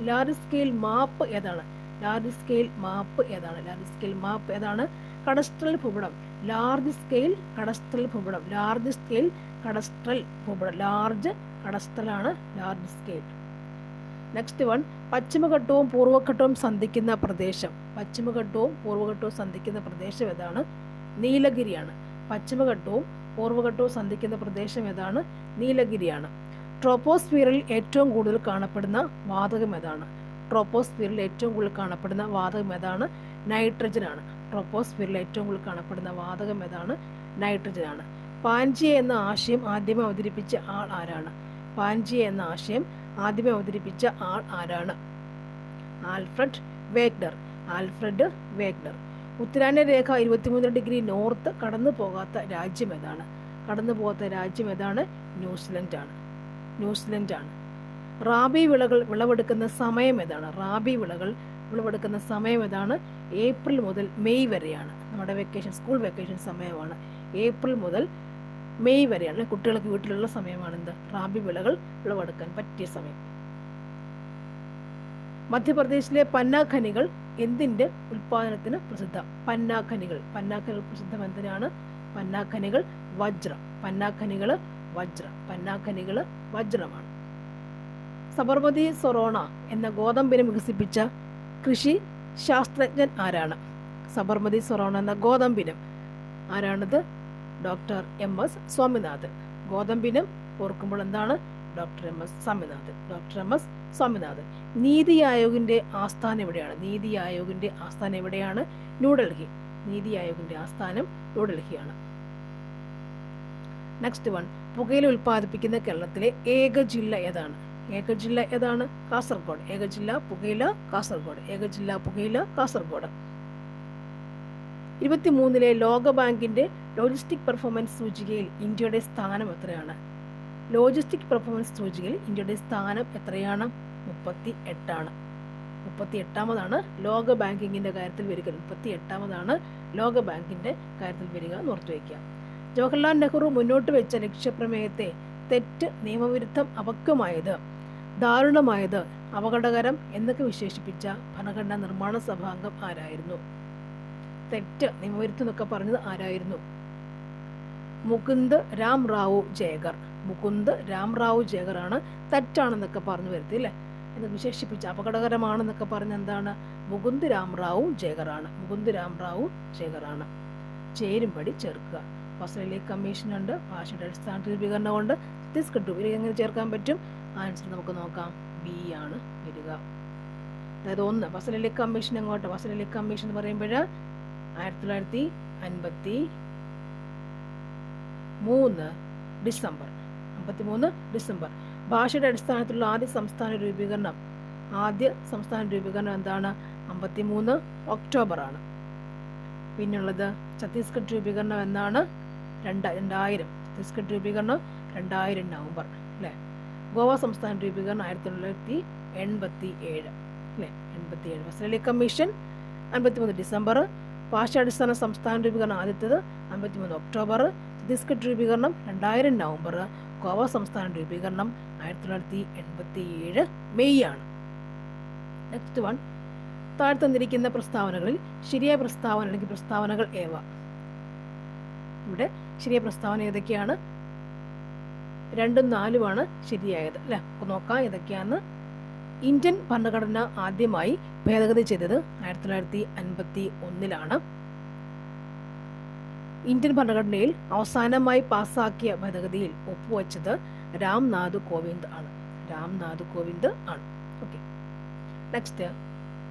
ലാർജ് സ്കെയിൽ മാപ്പ് ഏതാണ്? ലാർജ് സ്കെയിൽ മാപ്പ് ഏതാണ്? ലാർജ് സ്കെയിൽ മാപ്പ് ഏതാണ്? കഡസ്ട്രൽ ഭൂപടം. ലാർജ് സ്കെയിൽ കഡസ്ട്രൽ ഭൂപടം. ലാർജ് സ്കെയിൽ കഡസ്ട്രൽ ഭൂപടം. ലാർജ് കഡസ്ട്രലാണ് ലാർജ് സ്കെയിൽ. നെക്സ്റ്റ് വൺ, പശ്ചിമഘട്ടവും പൂർവ്വഘട്ടവും സന്ധിക്കുന്ന പ്രദേശം. പശ്ചിമഘട്ടവും പൂർവ്വഘട്ടവും സന്ധിക്കുന്ന പ്രദേശം ഏതാണ്? നീലഗിരിയാണ്. പശ്ചിമഘട്ടവും പൂർവ്വഘട്ടവും സന്ധിക്കുന്ന പ്രദേശം ഏതാണ്? നീലഗിരിയാണ്. ട്രോപ്പോസ്ഫിയറിൽ ഏറ്റവും കൂടുതൽ കാണപ്പെടുന്ന വാതകം ഏതാണ്? ട്രോപ്പോസ്ഫിയറിൽ ഏറ്റവും കൂടുതൽ കാണപ്പെടുന്ന വാതകം ഏതാണ്? നൈട്രജനാണ്. ട്രോപ്പോസ്ഫിയറിൽ ഏറ്റവും കൂടുതൽ കാണപ്പെടുന്ന വാതകം ഏതാണ്? നൈട്രജനാണ്. പാൻജിയ എന്ന ആശയം ആദ്യമേ അവതരിപ്പിച്ച ആൾ ആരാണ്? പാൻജിയ എന്ന ആശയം ആദ്യമേ അവതരിപ്പിച്ച ആൾ ആരാണ്? Alfred Wegener. Alfred Wegener. ഉത്തരായന രേഖ 23 ഡിഗ്രി നോർത്ത് കടന്നു പോകാത്ത രാജ്യം ഏതാണ്? കടന്നു പോകാത്ത രാജ്യം ഏതാണ്? ന്യൂസിലൻഡാണ്. ന്യൂസിലൻഡാണ്. റാബി വിളകൾ വിളവെടുക്കുന്ന സമയം ഏതാണ്? റാബി വിളകൾ വിളവെടുക്കുന്ന സമയം ഏതാണ്? ഏപ്രിൽ മുതൽ മെയ് വരെയാണ്. നമ്മുടെ വെക്കേഷൻ, സ്കൂൾ വെക്കേഷൻ സമയമാണ്. ഏപ്രിൽ മുതൽ മെയ് വരെയാണ്. കുട്ടികൾക്ക് വീട്ടിലുള്ള സമയമാണെന്ത് റാബി വിളകൾ വിളവെടുക്കാൻ പറ്റിയ സമയം. മധ്യപ്രദേശിലെ പന്ന ഖനികൾ എന്തിന്റെ ഉൽപാദനത്തിന് പ്രസിദ്ധ? പന്ന ഖനികൾ പ്രസിദ്ധം എന്തിനാണ്? പന്ന ഖനികൾ വജ്രം. പന്ന ഖനികൾ വജ്രമാണ്. സബർമതി സൊറോണ എന്ന ഗോതമ്പിനെ വികസിപ്പിച്ച കൃഷി ശാസ്ത്രജ്ഞൻ ആരാണ്? സബർമതി സൊറോണ എന്ന ഗോതമ്പിനം ആരാണത്? ഡോക്ടർ എം.എസ്. സ്വാമിനാഥൻ. ഗോതമ്പിനം ഓർക്കുമ്പോൾ എന്താണ്? ഡോക്ടർ എം.എസ്. സ്വാമിനാഥൻ. നീതി ആയോഗിന്റെ ആസ്ഥാനം എവിടെയാണ്? ന്യൂഡൽഹി. ന്യൂഡൽഹിയാണ്. നെക്സ്റ്റ് വൺ, പുകയില ഉൽപ്പാദിപ്പിക്കുന്ന കേരളത്തിലെ ഏക ജില്ല ഏതാണ്? കാസർഗോഡ്. ഏകജില്ല പുകയില കാസർഗോഡ്. 23 ലോക ബാങ്കിന്റെ ലോജിസ്റ്റിക് പെർഫോമൻസ് സൂചികയിൽ ഇന്ത്യയുടെ സ്ഥാനം എത്രയാണ്? 38ാമതാണ് ലോക ബാങ്കിങ്ങിന്റെ കാര്യത്തിൽ വരിക. 38ാമതാണ് ലോക ബാങ്കിന്റെ കാര്യത്തിൽ വരിക എന്ന് ഓർത്തു വയ്ക്കുക. ജവഹർലാൽ നെഹ്റു മുന്നോട്ട് വെച്ച ലക്ഷ്യപ്രമേയത്തെ തെറ്റ്, നിയമവിരുദ്ധം, അപക്വമായത്, ദാരുണമായത്, അപകടകരം എന്നൊക്കെ വിശേഷിപ്പിച്ച ഭരണഘടനാ നിർമ്മാണ സഭാംഗം ആരായിരുന്നു? തെറ്റ്, നിയമവിരുദ്ധം എന്നൊക്കെ പറഞ്ഞത് ആരായിരുന്നു? മുകുന്ദ് രാം റാവു ജയകർ ആണ് തെറ്റാണെന്നൊക്കെ പറഞ്ഞു വരുത്തി അല്ലേ, എന്ന് വിശേഷിപ്പിച്ച അപകടകരമാണെന്നൊക്കെ പറഞ്ഞ എന്താണ്? മുകുന്ദ് രാം റാവു ജയകറാണ്. ചേരുംപടി ചേർക്കുക. ഫസലി കമ്മീഷൻ ഉണ്ട്, ഭാഷയുടെ അടിസ്ഥാന രൂപീകരണം കൊണ്ട് ഛത്തീസ്ഗഡ് എങ്ങനെ ചേർക്കാൻ പറ്റും? ആൻസർ നമുക്ക് നോക്കാം, ബി ആണ് വരിക. അതായത് 1 ഫസലി കമ്മീഷൻ എങ്ങോട്ട്? ഫസലി കമ്മീഷൻ എന്ന് പറയുമ്പോൾ 1953 ഡിസംബർ. ഭാഷയുടെ അടിസ്ഥാനത്തിലുള്ള ആദ്യ സംസ്ഥാന രൂപീകരണം എന്താണ്? 53 ഒക്ടോബർ ആണ്. പിന്നുള്ളത് ഛത്തീസ്ഗഡ് രൂപീകരണം എന്നാണ്? 2000. ഛത്തീസ്ഗഡ് രൂപീകരണം 2000 നവംബർ അല്ലേ. ഗോവ സംസ്ഥാന രൂപീകരണം 1987 അല്ലേ. 87. Fazal Ali commission 53 December. ഭാഷാടിസ്ഥാന സംസ്ഥാന രൂപീകരണം ആദ്യത്തേത് 53 ഒക്ടോബർ. ഛത്തീസ്ഗഡ് രൂപീകരണം 2000 നവംബർ. ഗോവ സംസ്ഥാന രൂപീകരണം 1987 മെയ് ആണ്. നെക്സ്റ്റ് വൺ, താഴെ തന്നിരിക്കുന്ന പ്രസ്താവനകളിൽ ശരിയായ പ്രസ്താവന അല്ലെങ്കിൽ പ്രസ്താവനകൾ ഏവ? ഇവിടെ ശരിയായ പ്രസ്താവന ഏതൊക്കെയാണ്? 2ഉം 4ഉമാണ് ശരിയായത് അല്ലെ. നോക്കാം ഏതൊക്കെയാന്ന്. ഇന്ത്യൻ ഭരണഘടന ആദ്യമായി ഭേദഗതി ചെയ്തത് 1951 ഇന്ത്യൻ ഭരണഘടനയിൽ അവസാനമായി പാസ്സാക്കിയ ഭേദഗതിയിൽ ഒപ്പുവെച്ചത് രാംനാഥ് കോവിന്ദ് ആണ്. ഓക്കെ. നെക്സ്റ്റ്,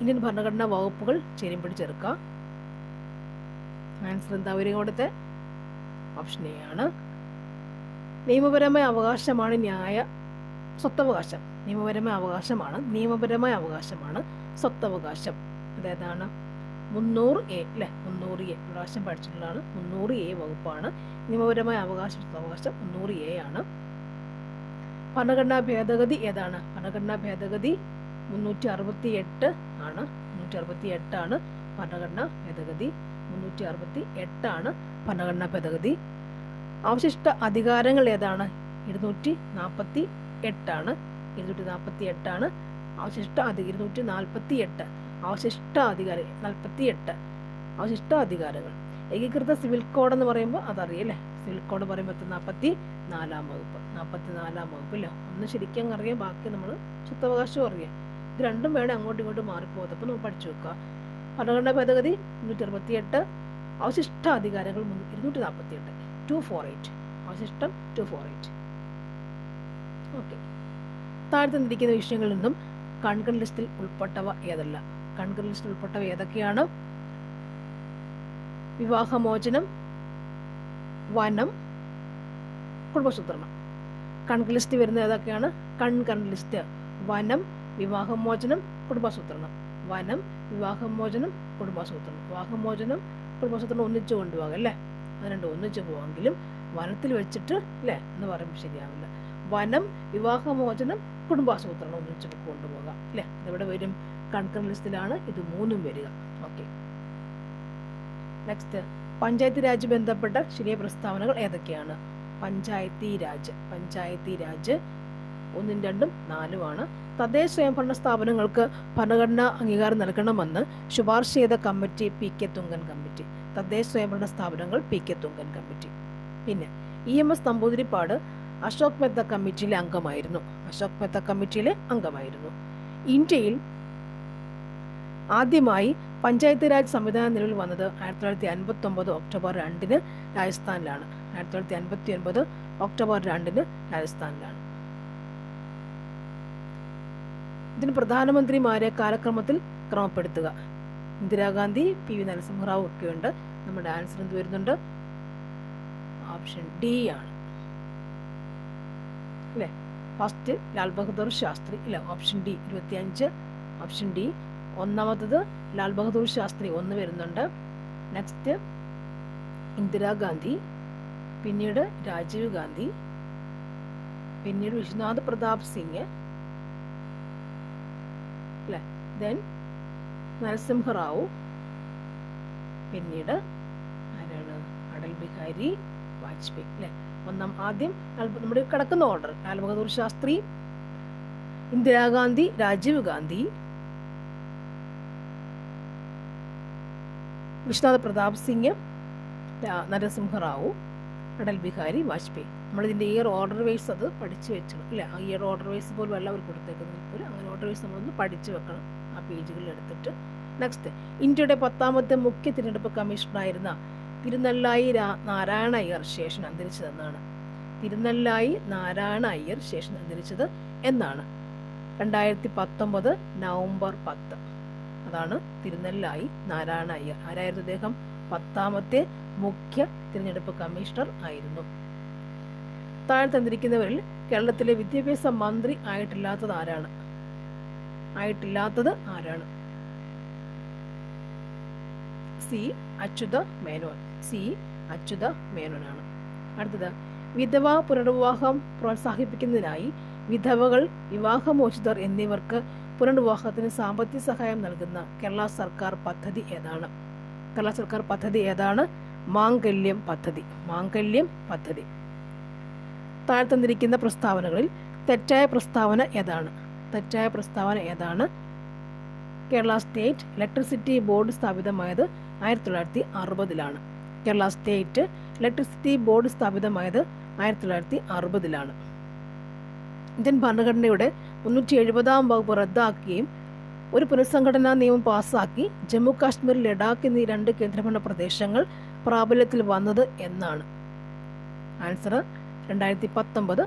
ഇന്ത്യൻ ഭരണഘടനാ വകുപ്പുകൾ ചേരുംപടി ചേർക്കുക. ആൻസർ എന്താ വരിക? ഇവിടുത്തെ ഓപ്ഷൻ എ ആണ്. നിയമപരമായ അവകാശമാണ് സ്വത്തവകാശം. നിയമപരമായ അവകാശമാണ് സ്വത്തവകാശം. അതേതാണ്? 300A അല്ലെ. 300A പ്രാവശ്യം പഠിച്ചിട്ടുള്ളതാണ്. 300A വകുപ്പാണ്. നിയമപരമായ സ്വത്തവകാശം 300A ആണ്. ഭരണഘടനാ ഭേദഗതി ഏതാണ്? ഭരണഘടനാ ഭേദഗതി 368 ആണ്. 368 ആണ് ഭരണഘടനാ ഭേദഗതി. 368 ആണ് ഭരണഘടനാ ഭേദഗതി. അവശിഷ്ട അധികാരങ്ങൾ ഏതാണ്? 248 ആണ്. 248 ആണ് അവശിഷ്ട 248 അവശിഷ്ട അധികാരങ്ങൾ. ഏകീകൃത സിവിൽ കോഡ് എന്ന് പറയുമ്പോൾ അതറിയല്ലേ. സിവിൽ കോഡ് പറയുമ്പോൾ 44ാം വകുപ്പ് അല്ലേ. ഒന്ന് ശരിക്കും അറിയാം, ബാക്കി നമ്മൾ സ്വത്തവകാശവും അറിയാം. ഇത് രണ്ടും വേണം അങ്ങോട്ടും ഇങ്ങോട്ടും മാറിപ്പോകുന്നത്. അപ്പോൾ നമ്മൾ പഠിച്ചു വെക്കുക. ഭരണഘടനാ ഭേദഗതി 368, അവശിഷ്ട അധികാരങ്ങൾ 248, 248 അവശിഷ്ടം 248. ഓക്കെ. താഴെ തന്നിരിക്കുന്ന വിഷയങ്ങളിൽ നിന്നും കൺകറന്റ് ലിസ്റ്റിൽ ഉൾപ്പെട്ടവ ഏതല്ല? കൺകറന്റ് ലിസ്റ്റിൽ ഉൾപ്പെട്ടവ ഏതൊക്കെയാണ്? വിവാഹമോചനം, വനം, കുടുംബാസൂത്രണം. കൺകറന്റ് ലിസ്റ്റ് വരുന്ന ഏതൊക്കെയാണ്? കൺകറന്റ് ലിസ്റ്റ്: വനം, വിവാഹമോചനം, കുടുംബാസൂത്രണം. വിവാഹമോചനം ഒന്നിച്ചു കൊണ്ടുപോകാം അല്ലേ. അത് രണ്ടും ഒന്നിച്ചു പോകാമെങ്കിലും വനത്തിൽ വെച്ചിട്ട് അല്ലേ എന്ന് പറയുമ്പോൾ ശരിയാവില്ല. വനം, വിവാഹമോചനം, കുടുംബാസൂത്രണം ഒന്നിച്ച് കൊണ്ടുപോകാം അല്ലേ. ഇതെവിടെ വരും? കൺകറന്റ് ലിസ്റ്റിലാണ് ഇത് 3ഉം വരിക. ഓക്കെ. നെക്സ്റ്റ്, പഞ്ചായത്തി രാജ് ബന്ധപ്പെട്ട ശരിയായ പ്രസ്താവനകൾ ഏതൊക്കെയാണ്? പഞ്ചായത്തി രാജ് 1, 2, 4 തദ്ദേശ സ്വയംഭരണ സ്ഥാപനങ്ങൾക്ക് ഭരണഘടനാ അംഗീകാരം നൽകണമെന്ന് ശുപാർശ ചെയ്ത കമ്മിറ്റി PK തുങ്കൻ കമ്മിറ്റി. തദ്ദേശ സ്വയംഭരണ സ്ഥാപനങ്ങൾ PK തുങ്കൻ കമ്മിറ്റി. പിന്നെ EMS നമ്പൂതിരിപ്പാട് അശോക് മെഹ്ത കമ്മിറ്റിയിലെ അംഗമായിരുന്നു. ഇന്ത്യയിൽ ആദ്യമായി പഞ്ചായത്ത് രാജ് സംവിധാനം നിലവിൽ വന്നത് 1959 ഒക്ടോബർ 2 രാജസ്ഥാനിലാണ്. 1959 ഒക്ടോബർ 2 രാജസ്ഥാനിലാണ്. ഇതിന് പ്രധാനമന്ത്രിമാരെ കാലക്രമത്തിൽ ക്രമപ്പെടുത്തുക. ഇന്ദിരാഗാന്ധി, PV നരസിംഹറാവു ഒക്കെയുണ്ട്. നമ്മുടെ ആൻസർ എന്ത് വരുന്നുണ്ട്? ഓപ്ഷൻ ഡി ആണ് അല്ലേ. ഫസ്റ്റ് ലാൽ ബഹദൂർ ശാസ്ത്രി ഇല്ല, ഓപ്ഷൻ ഡി 25. Option D. ഒന്നാമത്തത് ലാൽ ബഹദൂർ ശാസ്ത്രി 1 വരുന്നുണ്ട്. നെക്സ്റ്റ് ഇന്ദിരാഗാന്ധി, പിന്നീട് രാജീവ് ഗാന്ധി, പിന്നീട് വിശ്വനാഥ് പ്രതാപ് സിംഗ് അല്ലേ, ദെൻ നരസിംഹറാവു, പിന്നീട് ആരാണ്? അടൽ ബിഹാരി വാജ്പേയി അല്ലേ. ആദ്യം നമ്മുടെ കിടക്കുന്ന ഓർഡർ ലാൽ ബഹദൂർ ശാസ്ത്രി, ഇന്ദിരാഗാന്ധി, രാജീവ് ഗാന്ധി, വിശ്വനാഥ് പ്രതാപ് സിംഗ്, നരസിംഹറാവു, അടൽ ബിഹാരി വാജ്പേയി. നമ്മളിതിൻ്റെ ഇയർ ഓർഡർ വൈസ് അത് പഠിച്ചു വെക്കണം ഇല്ല. ആ ഇയർ ഓർഡർ വൈസ് പോലും എല്ലാവരും കൊടുത്തേക്കുന്നത് അങ്ങനെ ഓർഡർ വൈസ് നമ്മളൊന്ന് പഠിച്ചു വെക്കണം ആ പേജുകളിൽ എടുത്തിട്ട്. നെക്സ്റ്റ്, ഇന്ത്യയുടെ 10ാമത്തെ മുഖ്യ തിരഞ്ഞെടുപ്പ് കമ്മീഷണറായിരുന്ന തിരുനെല്ലായി നാരായണ അയ്യർ ശേഷൻ അന്തരിച്ചതെന്നാണ്. തിരുനെല്ലായി നാരായണ അയ്യർ ശേഷൻ അന്തരിച്ചത് എന്നാണ്? 2019 നവംബർ 10. അതാണ് തിരുനെല്ലായി നാരായണ അയ്യർ. ആരായിരുന്നു അദ്ദേഹം? 10ാമത്തെ മുഖ്യ തിരഞ്ഞെടുപ്പ് കമ്മീഷണർ ആയിരുന്നു. താഴെ തന്നിരിക്കുന്നവരിൽ കേരളത്തിലെ വിദ്യാഭ്യാസ മന്ത്രി ആയിട്ടില്ലാത്തത് ആരാണ്? സി അച്യുത മേനോനാണ്. അടുത്തത്, വിധവാ പുനർവിവാഹം പ്രോത്സാഹിപ്പിക്കുന്നതിനായി വിധവകൾ, വിവാഹമോചിതർ എന്നിവർക്ക് പുനർവിവാഹത്തിന് സാമ്പത്തിക സഹായം നൽകുന്ന കേരള സർക്കാർ പദ്ധതി ഏതാണ്? മാംഗല്യം പദ്ധതി. താഴെ തന്നിരിക്കുന്ന പ്രസ്താവനകളിൽ തെറ്റായ പ്രസ്താവന ഏതാണ്? കേരള സ്റ്റേറ്റ് ഇലക്ട്രിസിറ്റി ബോർഡ് സ്ഥാപിതമായത് 1960-ലാണ്. കേരള സ്റ്റേറ്റ് ഇലക്ട്രിസിറ്റി ബോർഡ് സ്ഥാപിതമായത് 1960-ലാണ്. ഇന്ത്യൻ ഭരണഘടനയുടെ 370-ാം വകുപ്പ് റദ്ദാക്കുകയും ഒരു പുനഃസംഘടനാ നിയമം പാസ്സാക്കി ജമ്മു കാശ്മീർ, ലഡാക്ക് എന്നീ 2 കേന്ദ്രഭരണ പ്രദേശങ്ങൾ പ്രാബല്യത്തിൽ വന്നത് എന്നാണ്? Answer 2019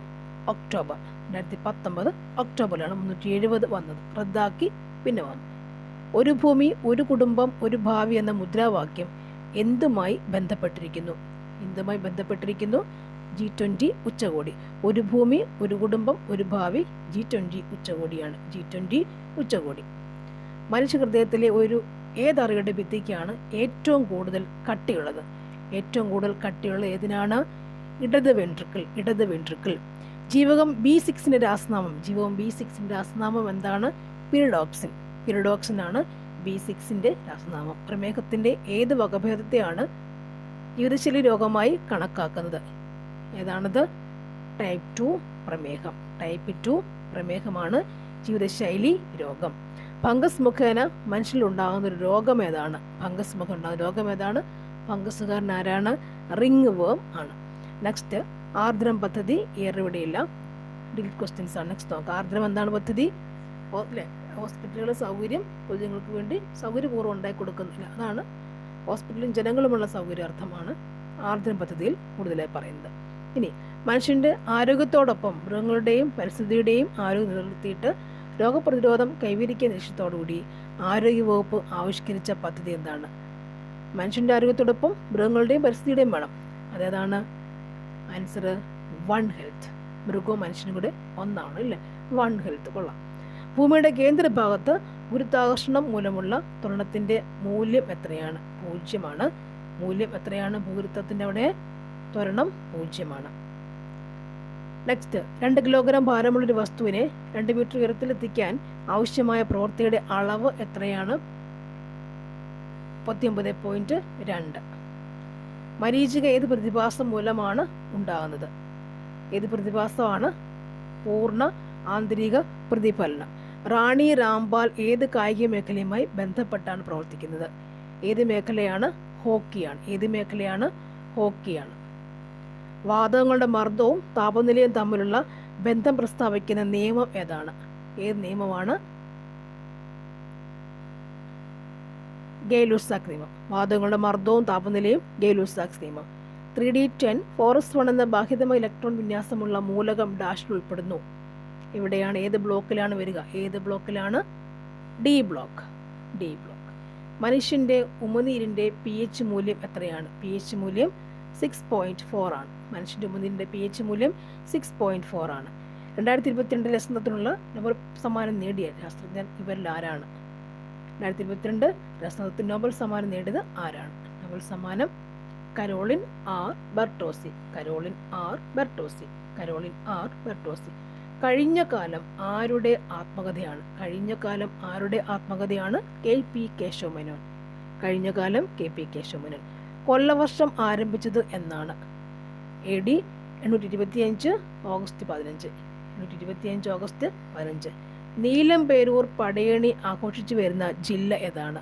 October. 2019 ഒക്ടോബറിലാണ് 370 വന്നത്. റദ്ദാക്കി പിന്നെ വന്നു. ഒരു ഭൂമി, ഒരു കുടുംബം, ഒരു ഭാവി എന്ന മുദ്രാവാക്യം എന്തുമായി ബന്ധപ്പെട്ടിരിക്കുന്നു? G20 ഉച്ചകോടി. ഒരു ഭൂമി, ഒരു കുടുംബം, ഒരു ഭാവി G20 ഉച്ചകോടിയാണ്. G20 ഉച്ചകോടി. മനുഷ്യഹൃദയത്തിലെ ഏതറയുടെ ഭിത്തിക്കാണ് ഏറ്റവും കൂടുതൽ കട്ടിയുള്ളത്? ഏതിനാണ്? ഇടത് വെൻട്രിക്കിൾ. ജീവകം B6ന്റെ രാസനാമം എന്താണ്? പിരിഡോക്സിൻ ആണ് B6ന്റെ രാസനാമം. പ്രമേഹത്തിന്റെ ഏത് വകഭേദത്തെയാണ് ജീവിതശൈലി രോഗമായി കണക്കാക്കുന്നത്? ഏതാണത്? ടൈപ്പ് 2 പ്രമേഹമാണ് ജീവിതശൈലി രോഗം. ഫംഗസ് മുഖേന മനുഷ്യരിലുണ്ടാകുന്ന ഒരു രോഗം ഏതാണ്? ഫംഗസുകാരൻ ആരാണ്? റിംഗ് വേം ആണ്. നെക്സ്റ്റ്, ആർദ്രം പദ്ധതി ഇവിടെയില്ല, ഡിലീറ്റ് ക്വസ്റ്റ്യൻസ് ആണ്. നെക്സ്റ്റ് നോക്കാം. ആർദ്രം എന്താണ് പദ്ധതി? ഹോസ്പിറ്റലുകളുടെ സൗകര്യം പൊതുജനങ്ങൾക്ക് വേണ്ടി സൗകര്യപൂർവ്വം ഉണ്ടാക്കി കൊടുക്കുന്നില്ല. അതാണ് ഹോസ്പിറ്റലും ജനങ്ങളുമുള്ള സൗകര്യാർത്ഥമാണ് ആർദ്രം പദ്ധതിയിൽ കൂടുതലായി പറയുന്നത്. ഇനി, മനുഷ്യൻ്റെ ആരോഗ്യത്തോടൊപ്പം മൃഗങ്ങളുടെയും പരിസ്ഥിതിയുടെയും ആരോഗ്യം നിലനിർത്തിയിട്ട് രോഗപ്രതിരോധം കൈവരിക്കുന്ന ലക്ഷ്യത്തോടുകൂടി ആരോഗ്യവകുപ്പ് ആവിഷ്കരിച്ച പദ്ധതി എന്താണ്? മനുഷ്യൻ്റെ ആരോഗ്യത്തോടൊപ്പം മൃഗങ്ങളുടെയും പരിസ്ഥിതിയുടെയും വേണം. അതേതാണ്? Answer one health. മൃഗവും മനുഷ്യനും കൂടെ ഒന്നാണ് അല്ലേ? One health. കൊള്ളാം. ഭൂമിയുടെ കേന്ദ്രഭാഗത്ത് ഗുരുത്വാകർഷണം മൂലമുള്ള ത്വരണത്തിൻ്റെ മൂല്യം എത്രയാണ്? 0 മൂല്യം എത്രയാണ്? ഭൂഗുരുത്വത്തിൻ്റെ അവിടെ ത്വരണം 0. നെക്സ്റ്റ്, 2 കിലോഗ്രാം ഭാരമുള്ളൊരു വസ്തുവിനെ 2 മീറ്റർ ഉയരത്തിലെത്തിക്കാൻ ആവശ്യമായ പ്രവൃത്തിയുടെ അളവ് എത്രയാണ്? 39.2. മരീചിക ഏത് പ്രതിഭാസം മൂലമാണ് ഉണ്ടാകുന്നത്? ഏത് പ്രതിഭാസമാണ്? പൂർണ്ണ ആന്തരിക പ്രതിഫലനം. റാണി രാംപാൽ ഏത് കായിക മേഖലയുമായി ബന്ധപ്പെട്ടാണ് പ്രവർത്തിക്കുന്നത്? ഏത് മേഖലയാണ്? ഹോക്കിയാണ്. ഏത് മേഖലയാണ്? ഹോക്കിയാണ്. വാതകങ്ങളുടെ മർദ്ദവും താപനിലയും തമ്മിലുള്ള ബന്ധം പ്രസ്താവിക്കുന്ന നിയമം ഏതാണ്? ഏത് നിയമമാണ്? ഗെയ്-ലുസാക്ക് നിയമം. വാതകങ്ങളുടെ മർദ്ദവും താപനിലയും ഗെയ്-ലുസാക്ക് നിയമം. 3D10 ഫോറസ്റ്റ് 1 എന്ന ബാഹ്യതമ ഇലക്ട്രോൺ വിന്യാസമുള്ള മൂലകം ഡാഷിൽ ഉൾപ്പെടുന്നു. ഇവിടെയാണ് ഏത് ബ്ലോക്കിലാണ് വരിക? ഏത് ബ്ലോക്കിലാണ്? D block. D block. മനുഷ്യൻ്റെ ഉമിനീരിൻ്റെ pH മൂല്യം എത്രയാണ്? pH മൂല്യം 6.4 ആണ്. മനുഷ്യൻ്റെ ഉമിനീരിൻ്റെ pH മൂല്യം 6.4 ആണ്. 2022 രസതന്ത്രത്തിനുള്ള നോബൽ സമ്മാനം നേടിയ ശാസ്ത്രജ്ഞൻ ഇവരിൽ ആരാണ്? 2022 രസതന്ത്രത്തിന് നോബൽ സമ്മാനം നേടിയത് ആരാണ്? നോബൽ സമ്മാനം Caroline R ബർട്ടോസി. Caroline R ബർട്ടോസി. Caroline R ബർട്ടോസി. കഴിഞ്ഞ കാലം ആരുടെ ആത്മകഥയാണ്? കഴിഞ്ഞ കാലം ആരുടെ ആത്മകഥയാണ്? KP കേശവമേനോൻ. കഴിഞ്ഞ കാലം KP കേശവമേനോൻ. കൊല്ലവർഷം ആരംഭിച്ചത് എന്നാണ്? AD 825 August 15. 825 August 15. Neelamperoor Padayani ആഘോഷിച്ചു വരുന്ന ജില്ല ഏതാണ്?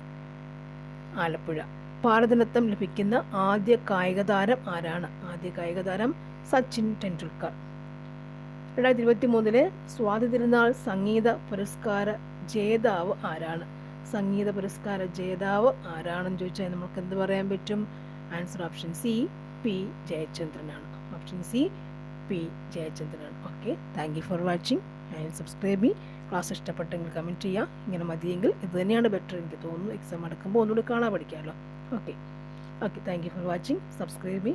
ആലപ്പുഴ. ഭാരതരത്നം ലഭിക്കുന്ന ആദ്യ കായിക താരം ആരാണ്? ആദ്യ കായിക താരം സച്ചിൻ ടെണ്ടുൽക്കർ. 2023 സ്വാതി തിരുനാൾ സംഗീത പുരസ്കാര ജേതാവ് ആരാണ്? സംഗീത പുരസ്കാര ജേതാവ് ആരാണെന്ന് ചോദിച്ചാൽ നമുക്ക് എന്ത് പറയാൻ പറ്റും? ആൻസർ ഓപ്ഷൻ സി പി ജയചന്ദ്രനാണ്. ഓപ്ഷൻ സി പി ജയചന്ദ്രനാണ്. Okay, thank you for watching and subscribe. Class ഇഷ്ടപ്പെട്ടെങ്കിൽ കമൻറ്റ് ചെയ്യുക. ഇങ്ങനെ മതിയെങ്കിൽ ഇത് തന്നെയാണ് ബെറ്റർ എനിക്ക് തോന്നുന്നു. എക്സാം അടക്കുമ്പോൾ ഒന്നുകൂടി കാണാൻ പഠിക്കാമല്ലോ. Okay, thank you for watching. Subscribe.